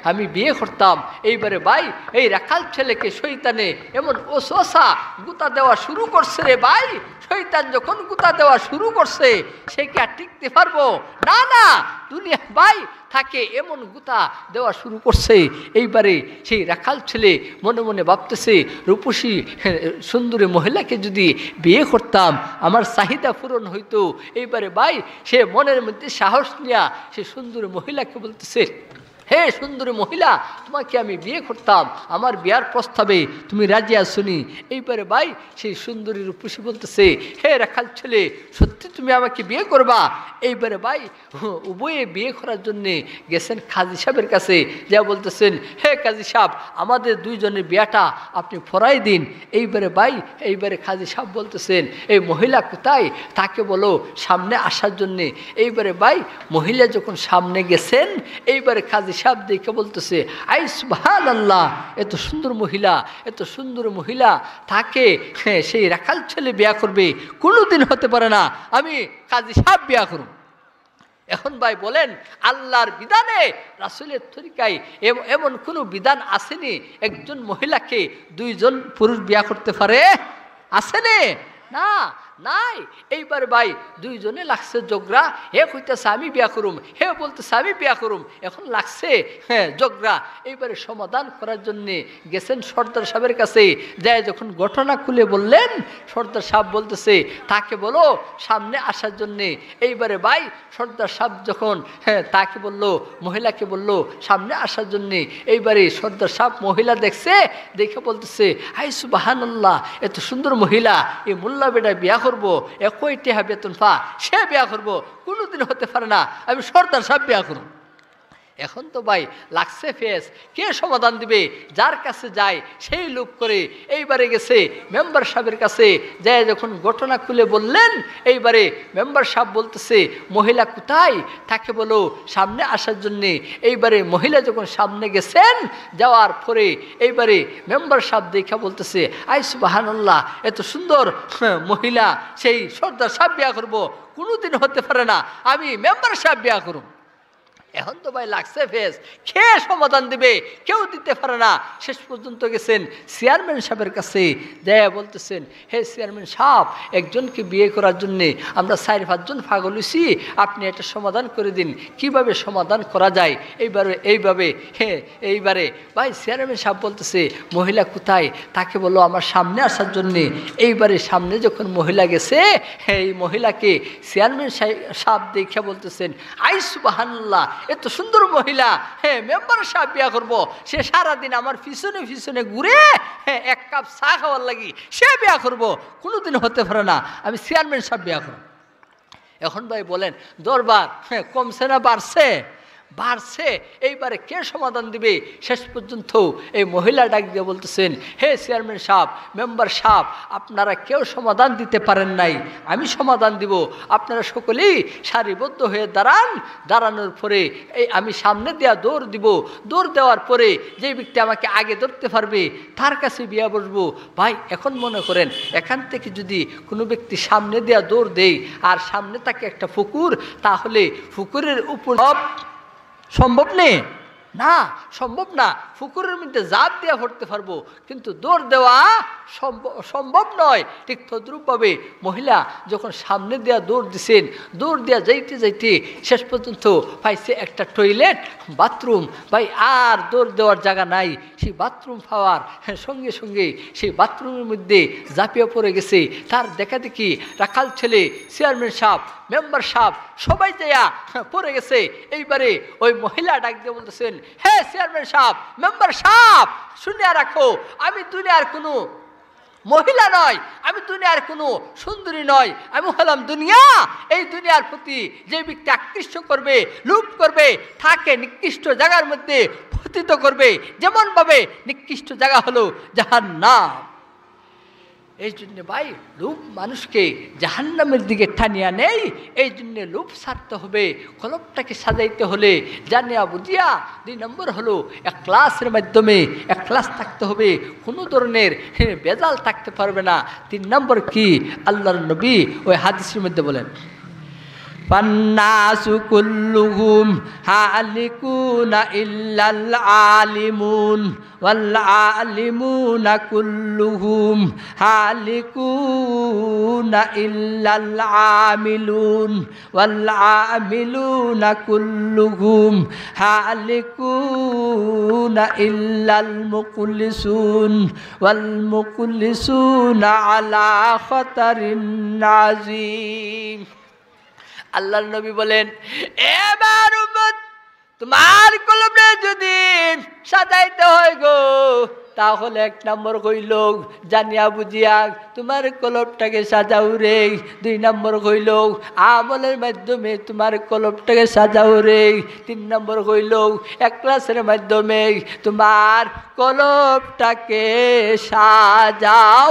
আমি বিয়ে করতাম। এইবারে ভাই এই রাখাল ছেলেকে শয়তানে এমন ওসওয়াসা গুতা দেওয়া শুরু করছে রে ভাই। শয়তান যখন গুতা দেওয়া শুরু করছে, সে কি আর টিকতে পারবো? না, দুনিয়া ভাই তাকে এমন গুতা দেওয়া শুরু করছে। এইবারে সেই রাখাল ছেলে মনে মনে ভাবতেছে, রূপসী সুন্দরী মহিলাকে যদি বিয়ে করতাম আমার চাহিদা পূরণ হইতো। এইবারে ভাই সে মনের মধ্যে সাহস নিয়া সে সুন্দরী মহিলাকে বলতেছে, হে সুন্দরী মহিলা, তোমাকে আমি বিয়ে করতাম, আমার বিয়ার প্রস্তাবে তুমি রাজি আসুনি? এইবারে ভাই সেই সুন্দরী রূপসী বলতেছে, হে রাখাল ছেলে, সত্যি তুমি আমাকে বিয়ে করবা? এইবারে ভাই উভয়ে বিয়ে করার জন্যে গেছেন কাজী সাহেবের কাছে, যা বলতেছেন, হে কাজী সাহেব, আমাদের 2 জনের বিয়াটা আপনি ফরাই দিন। এইবারে কাজী সাহেব বলতেছেন, এই মহিলা কোথায়? তাকে বলো সামনে আসার জন্যে। এইবারে ভাই মহিলা যখন সামনে গেছেন, এইবারে কাজী সাহেব দেখে বলতেছে, আই সুবহানাল্লাহ, এত সুন্দর মহিলা, এত সুন্দর মহিলা, তাকে সেই রাখাল ছেলে বিয়া করবে? কোনোদিন হতে পারে না, আমি কাজী সাহেব বিয়া করব। এখন ভাই বলেন, আল্লাহর বিধানে, রাসূলের তরিকায় এমন কোনো বিধান আসেনি একজন মহিলাকে দুইজন পুরুষ বিয়া করতে পারে? আসেনি? না, নাই। এইবার ভাই দুইজনে লাগছে জগরা, হে কইতেছে আমি বিয়া করুম, হে বলতেছে আমি বিয়া করুম। এখন লাগছে জগরা। এইবারে সমাধান করার জন্যে গেছেন সর্দার সাহেবের কাছে। যায় যখন ঘটনা খুলে বললেন, সর্দার সাহেব বলতেছে তাকে বলো সামনে আসার জন্যে। এইবারে ভাই সর্দার সাহেব যখন তাকে বলল, মহিলাকে বলল সামনে আসার জন্যে। এইবারে সর্দার সাহেব মহিলা দেখছে, দেখে বলতেছে, হাই সুবহানাল্লাহ, এত সুন্দর মহিলা, এই মোল্লা বেটা বিয়া করবো, একই টেহা বেতন পা, সে বিয়া করবো? কোনোদিন হতে পারে না, আমি সর্দার সাহেব বিয়া করব। এখন তো ভাই লাগছে ফেস, কে সমাধান দিবে? যার কাছে যায় সেই লোক করে। এইবারে গেছে মেম্বার সাহেবের কাছে, যায় যখন ঘটনা খুলে বললেন, এইবারে মেম্বার সাহেব বলতেছে মহিলা কোথায়? তাকে বলো সামনে আসার জন্যে। এইবারে মহিলা যখন সামনে গেছেন, যাওয়ার পরে এইবারে মেম্বার সাহেব দেখা বলতেছে, আই সুবহানাল্লাহ, এত সুন্দর মহিলা, সেই সর্দার সাহেব বিয়া করবো? কোনোদিন হতে পারে না, আমি মেম্বার সাহেব বিয়া করব। এখন তো ভাই লাগছে ফেস, কে সমাধান দিবে? কেউ দিতে পারে না। শেষ পর্যন্ত গেছেন চেয়ারম্যান সাহেবের কাছে, দেয়া বলতেছেন, হে চেয়ারম্যান সাহেব, একজনকে বিয়ে করার জন্যে আমরা 4-5 জন পাগল হইছি, আপনি এটা সমাধান করে দিন। কিভাবে সমাধান করা যায়? এইভাবে এইবারে ভাই চেয়ারম্যান সাহেব বলতেছে, মহিলা কোথায়? তাকে বলো আমার সামনে আসার জন্যে। এইবারে সামনে যখন মহিলা গেছে, এই মহিলাকে চেয়ারম্যান সাহেব দেখে বলতেছেন, আই সুবহানাল্লাহ, এত সুন্দর মহিলা, মেম্বার সাহেব বিয়া করবো? সে সারাদিন আমার পিছনে পিছনে ঘুরে এক কাপ চা খাওয়ার লাগি সে বিয়া করবো? কোনোদিন হতে পারে না, আমি চেয়ারম্যান সাহেব বিয়া করব। এখন ভাই বলেন, দরবার কমছে না বাড়ছে? বাড়ছে। এইবারে কে সমাধান দিবে? শেষ পর্যন্ত এই মহিলা ডাক দিয়ে বলতেছেন, হে চেয়ারম্যান সাহেব, মেম্বার সাহেব, আপনারা কেউ সমাধান দিতে পারেন নাই, আমি সমাধান দিব। আপনারা সকলেই সারিবদ্ধ হয়ে দাঁড়ান। দাঁড়ানোর পরে আমি সামনে দেওয়া দৌড় দিব। দৌড় দেওয়ার পরে যে ব্যক্তি আমাকে আগে ধরতে পারবে তার কাছে বিয়া বসবো। ভাই এখন মনে করেন, এখান থেকে যদি কোনো ব্যক্তি সামনে দেওয়া দৌড় দেয় আর সামনে থাকে একটা পুকুর, তাহলে পুকুরের উপর সম্ভব নেই, না সম্ভব না। পুকুরের মধ্যে জাপ দেওয়া পড়তে পারবো, কিন্তু দৌড় দেওয়া সম্ভব নয়। ঠিক তদ্রূপভাবে মহিলা যখন সামনে দেওয়া দৌড় দিছেন, দৌড় দেওয়া যাইতে যাইতে শেষ পর্যন্ত পাইছে একটা টয়লেট, বাথরুম। ভাই আর দৌড় দেওয়ার জায়গা নাই। সেই বাথরুম পাওয়ার সঙ্গে সঙ্গে সেই বাথরুমের মধ্যে ঝাঁপিয়ে পড়ে গেছে। তার দেখা দেখি রাখাল ছেলে, চেয়ারম্যান সাহেব, মেম্বার সাহেব সবাই যাইয়া পড়ে গেছে। এইবারে ওই মহিলা ডাক দিয়ে বলতেছেন, হে চেয়ারম্যান সাহেব, মেম্বার সাহেব, শুনিয়া রাখো, আমি দুনিয়ার কোনো মহিলা নয়, আমি দুনিয়ার কোনো সুন্দরী নয়, আমি হলাম দুনিয়া। এই দুনিয়ার প্রতি যে ব্যক্তি আকৃষ্ট করবে, লোভ করবে, তাকে নিকৃষ্ট জায়গার মধ্যে পতিত করবে। যেমনভাবে নিকৃষ্ট জায়গা হলো জাহান্নাম। এই জন্যে ভাই লোভ মানুষকে জাহান্নামের দিকে টানিয়া নেই। এই জন্যে লোভ ছাড়তে হবে। কলবটাকে সাজাইতে হলে জানিয়া বুঝিয়া 2 নম্বর হলো ইখলাসের মাধ্যমে ইখলাস থাকতে হবে, কোনো ধরনের বেজাল থাকতে পারবে না। 3 নম্বর কি? আল্লাহর নবী ওই হাদিসের মধ্যে বলেন, ফান্নাসু কুল্লুহুম হালিকুনা ইল্লাল আলিমুন ওয়াল আলিমুনা কুল্লুহুম হালিকুনা ইল্লাল আমিলুন ওয়াল আমিলুনা কুল্লুহুম হালিকুনা ইল্লাল মুখলিসুন ওয়াল মুখলিসুনা আলা খাতারিন আযীম। আল্লাহর নবী বলেন, এবার উম্মত, তোমার কলবটা যদি সাজাইতে হয় গো, তাহলে 1 নম্বর কইল জানিয়া বুঝিয়া তোমার কলবটাকে সাজাও রে। 2 নম্বর কইল আমলের মাধ্যমে তোমার কলবটাকে সাজাও রে। 3 নম্বর কইল ইখলাসের মাধ্যমে তোমার কলবটাকে সাজাও।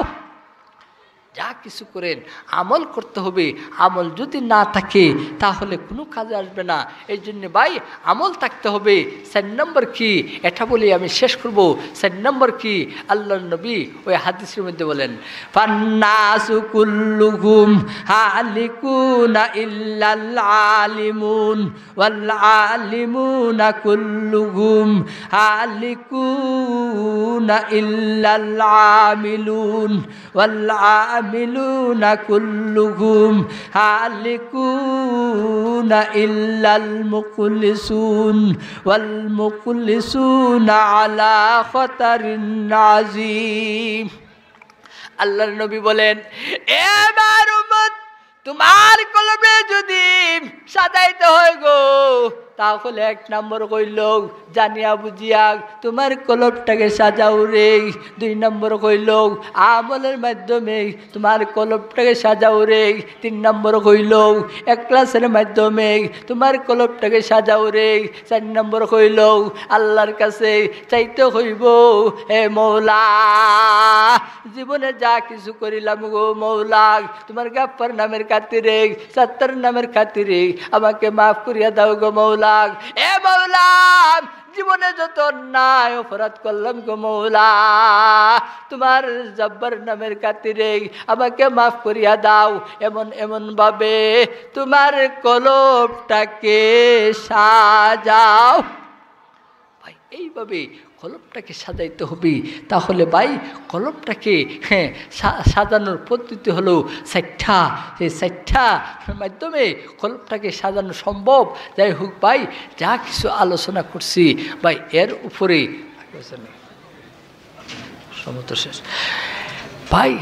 যা কিছু করেন আমল করতে হবে। আমল যদি না থাকে তাহলে কোনো কাজে আসবে না। এই জন্য ভাই আমল থাকতে হবে। 4 নম্বর কি, এটা বলে আমি শেষ করব। 4 নম্বর কি, আল্লাহর নবী ওই হাদিসের মধ্যে বলেন, ফান্নাসু কুল্লুহুম হালিকুনা ইল্লাল আলিমুন ওয়াল আলিমুনা কুল্লুহুম হালিকুনা ইল্লাল আমিলুন ওয়াল আমিলুনা কুল্লুহুম হালিকুনা ইল্লাল মুখলিসুন ওয়াল মুখলিসুনা আলা খাতারিন আযীম। আল্লাহর নবী বলেন, এবার উম্মত তোমার কলবে যদি সাজাইতে হয় গো, তাহলে 1 নম্বর কইল জানিয়া বুঝিয়া তোমার কলবটাকে সাজাও রে। 2 নম্বর কইল আমলের মাধ্যমে তোমার কলবটাকে সাজাও রে। 3 নম্বর কইল ইখলাসের মাধ্যমে তোমার কলবটাকে সাজাও রে। 4 নম্বর কইল আল্লাহর কাছে চাইতে হইব, হে মওলা জীবনে যা কিছু করিলাম গো মওলা, তোমার গাফফার নামের খাতিরে, সত্তর নামের খাতিরে আমাকে মাফ করিয়া দাও গো মওলা। এ মওলা জীবনে যত অন্যায় অপরাধ করলাম গো মওলা, তোমার জব্বার নামের খাতিরে আমাকে মাফ করিয়া দাও। এমন এমন ভাবে তোমার কলবটাকে সাজাও। ভাই এইভাবে কলবটাকে সাজাইতে হবে। তাহলে ভাই কলবটাকে সাজানোর পদ্ধতি হলো 4টা। সেই 4টার মাধ্যমে কলবটাকে সাজানো সম্ভব। যাই হোক ভাই, যা কিছু আলোচনা করছি ভাই এর উপরে সমত শেষ ভাই,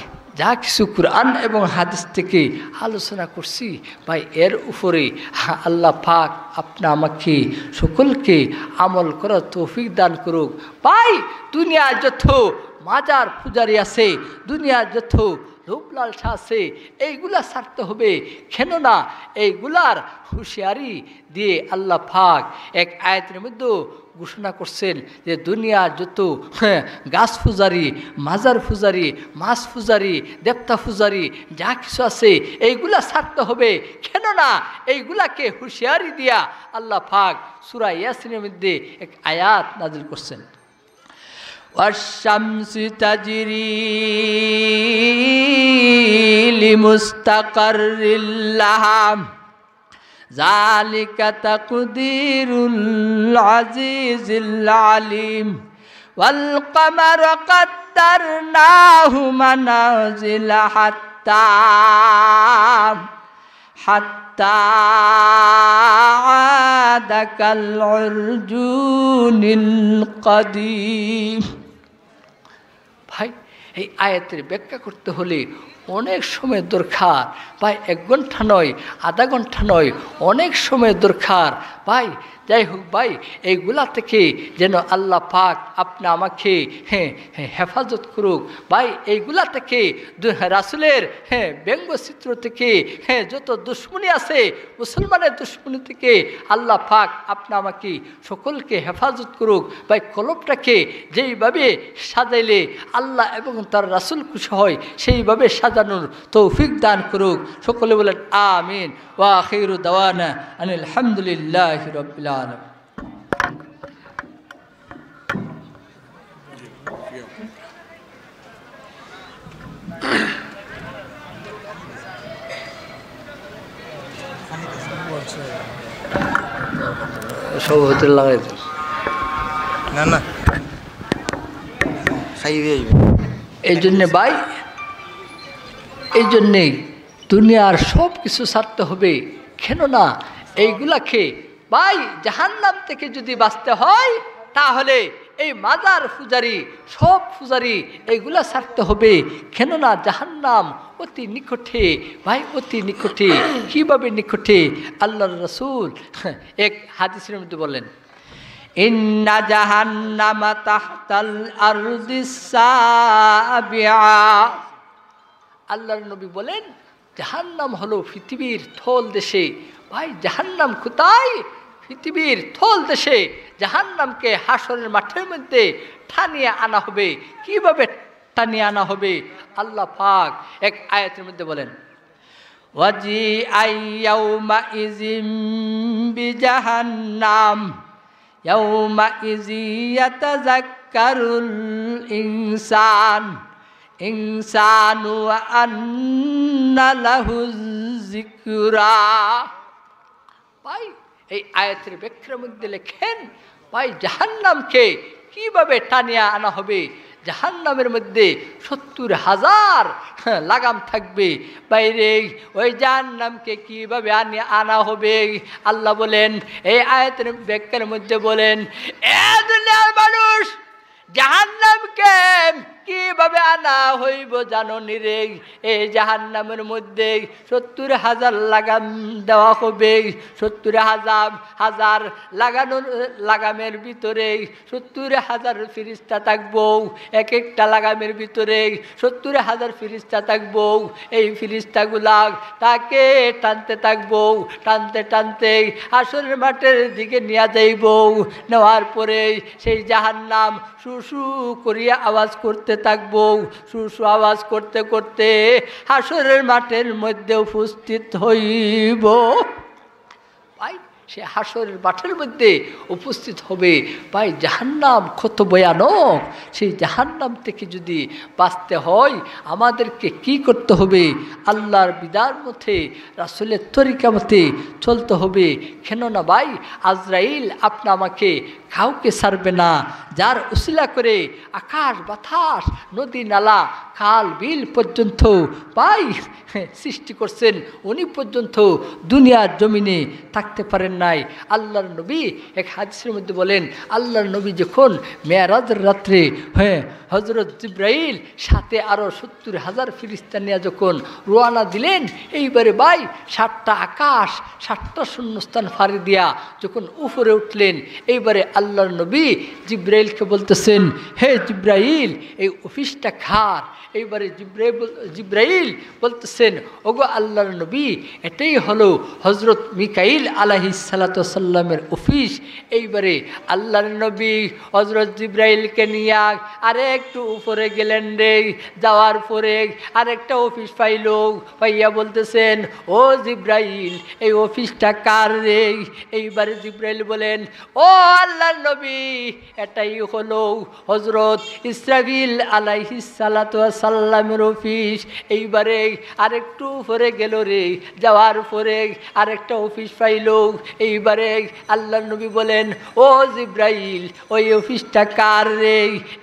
যা কিছু কুরআন এবং হাদিস থেকে আলোচনা করছি ভাই এর উপরে আল্লাহ পাক আপনা আমাকে সকলকে আমল করার তৌফিক দান করুক। ভাই দুনিয়া যত মাজার পূজারি আছে, দুনিয়া যত রূপলালসা আছে, এইগুলা ছাড়তে হবে। কেননা এইগুলার হুঁশিয়ারি দিয়ে আল্লাহ পাক এক আয়াতের মধ্যে ঘোষণা করছেন যে দুনিয়া যত গাছ পূজারি, মাজার পূজারি, মাছ পূজারি, দেবতা পূজারি যা কিছু আছে এইগুলা ছাড়তে হবে। কেননা এইগুলাকে হুঁশিয়ারি দিয়া আল্লাহ পাক সূরা ইয়াসিনের মধ্যে এক আয়াত নাযিল করছেন, ওয়াশ-শামসি তাজরি লিমুস্তাকাররিল লাহা যালিকা তাকদীরুল আজিজিল আলিম ওয়াল কমারা কাদ্দারনাহু মানাজিলা হাত্তা আদা কাল উরজুনিল কদিম। ভাই এই আয়াতের ব্যাখ্যা করতে হলে অনেক সময় দরকার ভাই, 1 ঘন্টা নয়, আধা ঘন্টা নয়, অনেক সময় দরকার ভাই। যাই হোক ভাই, এইগুলা থেকে যেন আল্লাহ পাক আপনা আমাকে হেফাজত করুক ভাই। এইগুলা থেকে রাসূলের ব্যঙ্গচিত্র থেকে যত দুশ্মনী আছে, মুসলমানের দুশ্মনী থেকে আল্লাহ পাক আপনা আমাকে সকলকে হেফাজত করুক ভাই। কলবটাকে যেইভাবে সাজাইলে আল্লাহ এবং তার রাসূল খুশি হয় সেইভাবে সাজানোর তৌফিক দান করুক। সকলে বলেন আমিন। ওয়া আখিরু দাওয়ানা আনিল হামদুলিল্লাহি রাব্বিল আলামিন। সব হতে লাগাই না না খাইবে। এই জন্যে ভাই, এই জন্যেই দুনিয়ার সব কিছু ছাড়তে হবে। কেননা এইগুলাকে ভাই জাহান্নাম থেকে যদি বাঁচতে হয় তাহলে এই মাজার পূজারি, সব পূজারি এইগুলা ছাড়তে হবে। কেননা জাহান্নাম অতি নিকটে ভাই, অতি নিকটে। কীভাবে নিকটে? আল্লাহর রাসূল এক হাদিসের মধ্যে বলেন, ইন্না জাহান্নামা তাহতাল আরদিস সাবিআ। আল্লাহর নবী বলেন জাহান্নাম হলো পৃথিবীর থল দেশে। ভাই জাহান্নাম কোথায়? পৃথিবীর থল দেশে। জাহান্নামকে হাসরের মাঠের মধ্যে টানিয়ে আনা হবে। কিভাবে টানিয়ে আনা হবে। আল্লাহ পাক এক আয়াতের মধ্যে বলেন, ওয়াজিআ ইয়াউমাইযিম বিজাহান্নাম ইয়াউমাইযি ইয়াতাযাক্কারুল ইনসানু ওয়া আন্না লাহুয যিকরা। ভাই এই আয়াতের ব্যাখ্যার মধ্যে লেখেন, ভাই জাহান্নামকে কিভাবে টানিয়ে আনা হবে। জাহান্নামের মধ্যে ৭০,০০০ লাগাম থাকবে। বাইরে ওই জাহান্নামকে কিভাবে আনা হবে আল্লাহ বলেন, এই আয়াতের ব্যাখ্যার মধ্যে বলেন, এ দুনিয়ার মানুষ, জাহান্নামকে কিভাবে আনা হইব জানো নি রে? এই জাহান্নামের মধ্যে ৭০,০০০ লাগাম দেওয়া হবে। ৭০,০০০ লাগামের ভিতরে ৭০,০০০ ফেরেশতা থাকবো। এক একটা লাগামের ভিতরে ৭০,০০০ ফেরেশতা থাকবো। এই ফেরেশতাগুলা তাকে টানতে থাকবো। টানতে টানতে হাসরের মাঠের দিকে নিয়ে যাইব। নেওয়ার পরে সেই জাহান্নাম সুসু করিয়া আওয়াজ করতে থাকবো। সুসু আওয়াজ করতে করতে হাসরের মাঠের মধ্যে উপস্থিত হইব। ভাই সে হাসরের মাঠের মধ্যে উপস্থিত হবে। ভাই জাহান্নাম কত ভয়ানক। সেই জাহান্নাম থেকে যদি বাঁচতে হয় আমাদেরকে কি করতে হবে? আল্লাহর বিধান মতে, রাসূলের তরিকা মতে চলতে হবে। কেননা ভাই আজরাইল আপনা আমাকে কাউকে ছাড়বে না। যার উসিলা করে আকাশ বাতাস নদী নালা খাল বিল পর্যন্ত ভাই সৃষ্টি করছেন, উনি পর্যন্ত দুনিয়ার জমিনে থাকতে পারেন নাই। আল্লাহর নবী এক হাদিসের মধ্যে বলেন, আল্লাহর নবী যখন মেরাজের রাত্রে হযরত জিবরাইল সাথে আরও ৭০,০০০ ফেরেশতা নিয়ে যখন রওনা দিলেন, এইবারে ভাই ৭টা আকাশ ৭টা শূন্যস্থান ফাড়ি দিয়া যখন উপরে উঠলেন, এইবারে আল্লাহর নবী জিবরাইলকে বলতেছেন, হে জিবরাইল এই অফিসটা খার। এইবারে জিবরাইল বলতেছেন, ওগো আল্লাহর নবী এটাই হলো হযরত মিকাইল আলাইহিস সালাতু ওয়াস সালামের অফিস। এইবারে আল্লাহর নবী হযরত জিবরাইলকে নিয়ে আরে একটু উপরে গেলেন রে। যাওয়ার পরে আরেকটা অফিস পাইয়া বলতেছেন, ও জিবরাইল এই অফিসটা কার রে? এইবারে জিবরাইল বলেন, ও আল্লাহর নবী এটাই হলো হযরত ইসরাফিল আলাইহিস সালাতু ওয়াস সালামের অফিস। এইবারে আরেকটু উপরে গেল রে। যাওয়ার পরে আরেকটা অফিস পাইল। এইবারে আল্লাহর নবী বলেন, ও জিবরাইল ওই অফিসটা কার রে?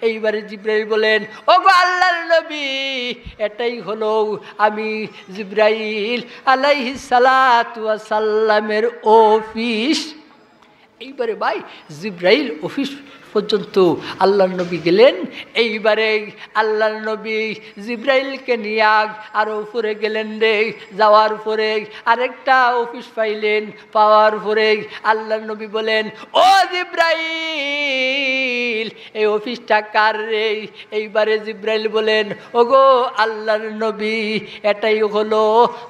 এইবারে জিবরাইল বলেন, ও গো আল্লাহর নবী এটাই হলো আমি জিবরাইল আলাইহিস সালাতু ওয়াস সালামের অফিস। এইবারে ভাই জিবরাইল অফিস পর্যন্ত আল্লাহর নবী গেলেন। এইবারে আল্লাহর নবী জিবরাইলকে নিয়ে আরও উপরে গেলেন রে। যাওয়ার পরে আরেকটা অফিস পাইলেন। পাওয়ার পরে আল্লাহর নবী বলেন, ও জিবরাইল এই অফিসটা কার রে? এইবারে জিবরাইল বলেন, ওগো আল্লাহর নবী এটাই হলো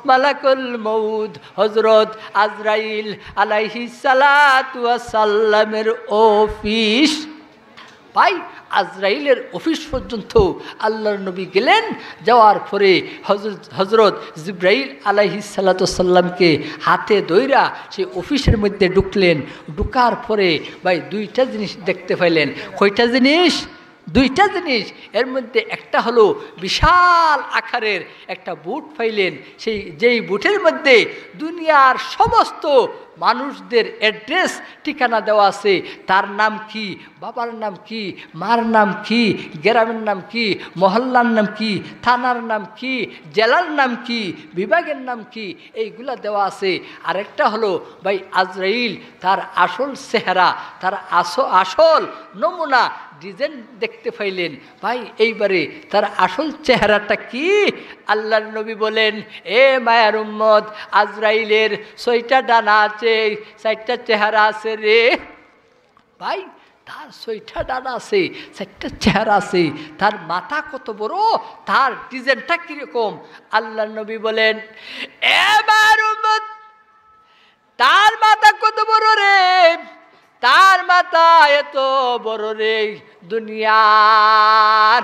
মালাকুল মউত হযরত আজরাইল আলাইহিস সালাতু ওয়াস সালামের অফিস। ভাই আজরাইলের অফিস পর্যন্ত আল্লাহর নবী গেলেন। যাওয়ার পরে হযরত জিবরাইল আলাইহিস সালাতু ওয়াস সালামকে হাতে ধইরা সেই অফিসের মধ্যে ঢুকলেন। ঢুকার পরে ভাই দুইটা জিনিস দেখতে পাইলেন। কয়টা জিনিস? দুইটা জিনিস। এর মধ্যে একটা হলো বিশাল আকারের একটা বুট পাইলেন। যেই বুটের মধ্যে দুনিয়ার সমস্ত মানুষদের অ্যাড্রেস ঠিকানা দেওয়া আছে। তার নাম কি, বাবার নাম কি, মার নাম কি, গ্রামের নাম কি, মহল্লার নাম কি, থানার নাম কি, জেলার নাম কি, বিভাগের নাম কি, এইগুলা দেওয়া আছে। আরেকটা হলো ভাই আজরাইল তার আসল চেহারা, তার আসল নমুনা ডিজাইন দেখতে পাইলেন। ভাই এইবারে তার আসল চেহারাটা কি? আল্লাহর নবী বলেন, এ মায়ার উম্মত আজরাইলের 6টা ডানা আছে, 4টা চেহারা আছে রে। ভাই তার 6টা ডানা আছে, 4টা চেহারা আছে। তার মাথা কত বড়, তার ডিজাইনটা কিরকম? আল্লাহর নবী বলেন, এ মায়ার উম্মত তার মাথা কত বড় রে? তার মাথা এত বড় রে, দুনিয়ার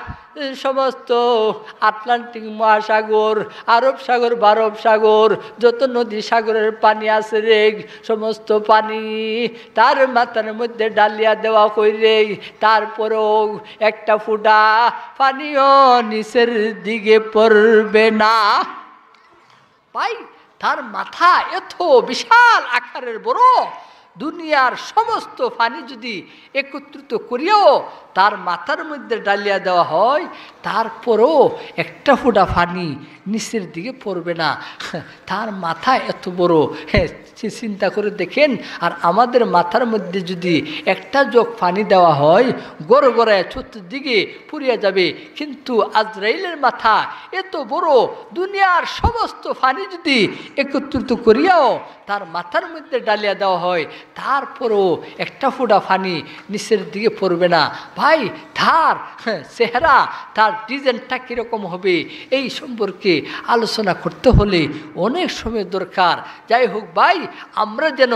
সমস্ত আটলান্টিক মহাসাগর, আরব সাগর, ভারত সাগর, যত নদী সাগরের পানি আছে রে, সমস্ত পানি তার মাথার মধ্যে ডালিয়া দেওয়া হইলে তারপরেও একটা ফুটা পানিও নিচের দিকে পড়বে না। ভাই তার মাথা এত বিশাল আকারের বড়, দুনিয়ার সমস্ত পানি যদি একত্রিত করিয়াও তার মাথার মধ্যে ডালিয়া দেওয়া হয়, তারপরও একটা ফোঁটা পানি নিচের দিকে পড়বে না। তার মাথা এত বড়, হ্যাঁ চিন্তা করে দেখেন। আর আমাদের মাথার মধ্যে যদি একটা জগ পানি দেওয়া হয়, গড় গড়ায় চতুর্দিকে পুড়িয়া যাবে। কিন্তু আজরাইলের মাথা এত বড়, দুনিয়ার সমস্ত পানি যদি একত্রিত করিয়াও তার মাথার মধ্যে ডালিয়া দেওয়া হয়, তারপরও একটা ফোঁটা পানি নিচের দিকে পড়বে না। ভাই তার চেহারা, তার ডিজাইনটা কীরকম হবে, এই সম্পর্কে আলোচনা করতে হলে অনেক সময় দরকার। যাই হোক ভাই, আমরা যেন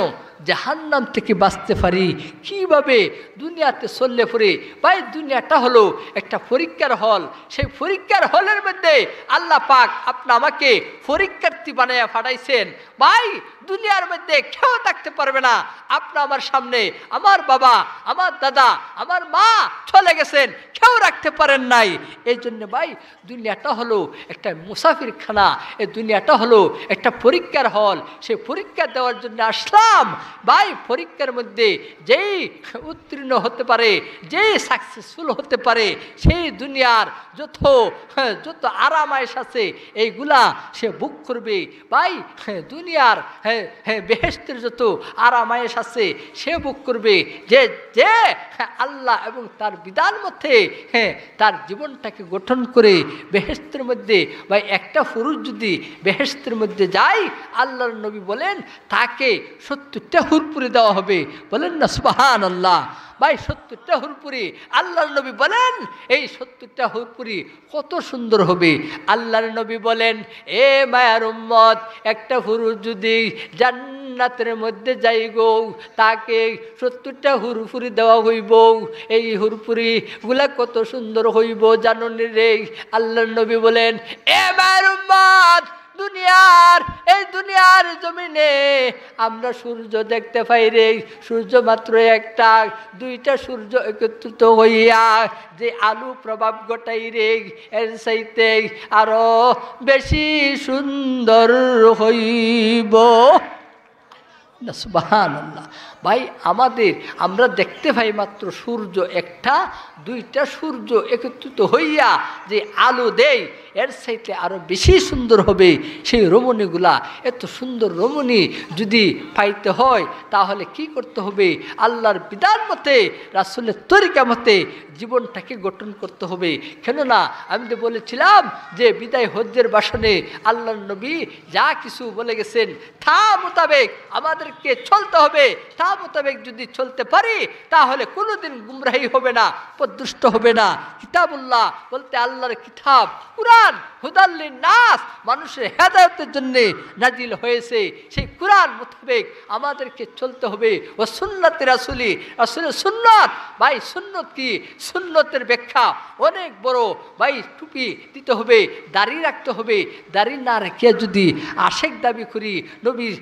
জাহান্নাম থেকে বাঁচতে পারি কিভাবে দুনিয়াতে চললে পরে। ভাই দুনিয়াটা হলো একটা পরীক্ষার হল, সেই পরীক্ষার হলের মধ্যে আল্লাহ পাক আপনি আমাকে পরীক্ষার্থী বানাইয়া পাঠাইছেন। ভাই দুনিয়ার মধ্যে কেউ থাকতে পারবে না। আপনি আমার সামনে আমার বাবা, আমার দাদা, আমার মা চলে গেছেন, কেউ রাখতে পারেন নাই। এই জন্য ভাই দুনিয়াটা হলো একটা মুসাফিরখানা, এই দুনিয়াটা হলো একটা পরীক্ষার হল। সেই পরীক্ষা দেওয়ার জন্য আসলাম। ভাই পরীক্ষার মধ্যে যেই উত্তীর্ণ হতে পারে, যেই সাকসেসফুল হতে পারে, সেই দুনিয়ার যত আরামায়েশ আছে এইগুলা সে ভোগ করবে। ভাই দুনিয়ার বেহেশতের যত আরামায়েশ আছে সে ভোগ করবে। যে যে আল্লাহ এবং তার বিধান মধ্যে তার জীবনটাকে গঠন করে বেহেশতের মধ্যে, ভাই একটা পুরুষ যদি বেহেশতের মধ্যে যায়, আল্লাহর নবী বলেন তাকে 70টা হুরপুরি দেওয়া হবে। বলেন না সুবহানাল্লাহ। ভাই 70টা হুরপুরি, আল্লাহর নবী বলেন এই 70টা হুরপুরি কত সুন্দর হবে। আল্লাহর নবী বলেন, এ মায়ার উম্মত, একটা পুরুষ যদি জান্নাতের মধ্যে যাই গো, তাকে 70টা হুরপুরি দেওয়া হইব। এই হুরপুরি গুলা কত সুন্দর হইব জানুনি রে। আল্লাহর নবী বলেন, এ মায়ার উম্মত, এই দুনিয়ার জমিনে আমরা সূর্য দেখতে পাই রে, সূর্য মাত্র একটা, দুইটা সূর্য একত্রিত হইয়া যে আলো প্রভাব ঘটাই রে, এর চাইতে আরো বেশি সুন্দর হইব। সুবহানাল্লাহ। ভাই আমরা দেখতে পাই মাত্র সূর্য একটা, দুইটা সূর্য একত্রিত হইয়া যে আলো দেয়, এর চাইতে আরো বেশি সুন্দর হবে সেই রমণীগুলা। এত সুন্দর রমণী যদি পাইতে হয় তাহলে কি করতে হবে? আল্লাহর বিধান মতে, রাসূলের তরিকা মতে জীবনটাকে গঠন করতে হবে। কেননা আমি তো বলেছিলাম যে বিদায় হজ্জের ভাষণে আল্লাহর নবী যা কিছু বলে গেছেন তা মোতাবেক আমাদেরকে চলতে হবে। তা মোতাবেক যদি চলতে পারি তাহলে কোনোদিন গুমরাহি হবে না, পথভ্রষ্ট হবে না। কিতাবুল্লাহ বলতে আল্লাহর কিতাব কুরআন হুদাল্লিন নাস, মানুষের হেদায়েতের জন্য নাজিল হয়েছে। সেই কুরআন মোতাবেক আমাদেরকে চলতে হবে। ও সুন্নতে রাসূলি, রাসূলের সুন্নাত। ভাই সুন্নত কি? সুন্নতের ব্যাখ্যা অনেক বড়। ভাই টুপি দিতে হবে, দাড়ি রাখতে হবে। দাড়ি না রেখে যদি আশেক দাবি করি, নবীর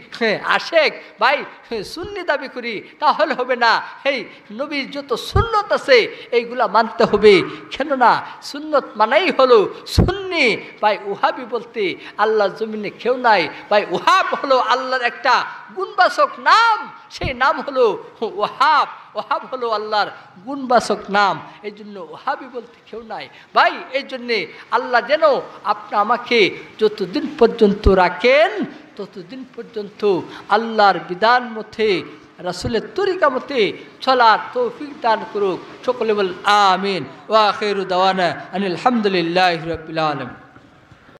আশেক, ভাই সুন্নি দাবি করি, তাহলে হবে না। এই নবীর যত সুন্নত আছে এইগুলা মানতে হবে। কেননা সুন্নত মানাই হলো সুন্নি। ভাই ওহাবি বলতে আল্লাহর জমিনে কেউ নাই। ভাই ওহাব হলো আল্লাহর একটা গুণবাচক নাম, সেই নাম হলো ওহাব। ওহাব হলো আল্লাহর গুণবাচক নাম, এই জন্য ওহাবি বলতে কেউ নাই। ভাই এই জন্যে আল্লাহ যেন আপনি আমাকে যতদিন পর্যন্ত রাখেন ততদিন পর্যন্ত আল্লাহর বিধান মতে, রাসূলের তরিকা মতে চলার তৌফিক দান করুক। সকলে বল আমিন। ওয়া আখিরু দাওয়ানা আনিল হামদুলিল্লাহি রাব্বিল আলামিন।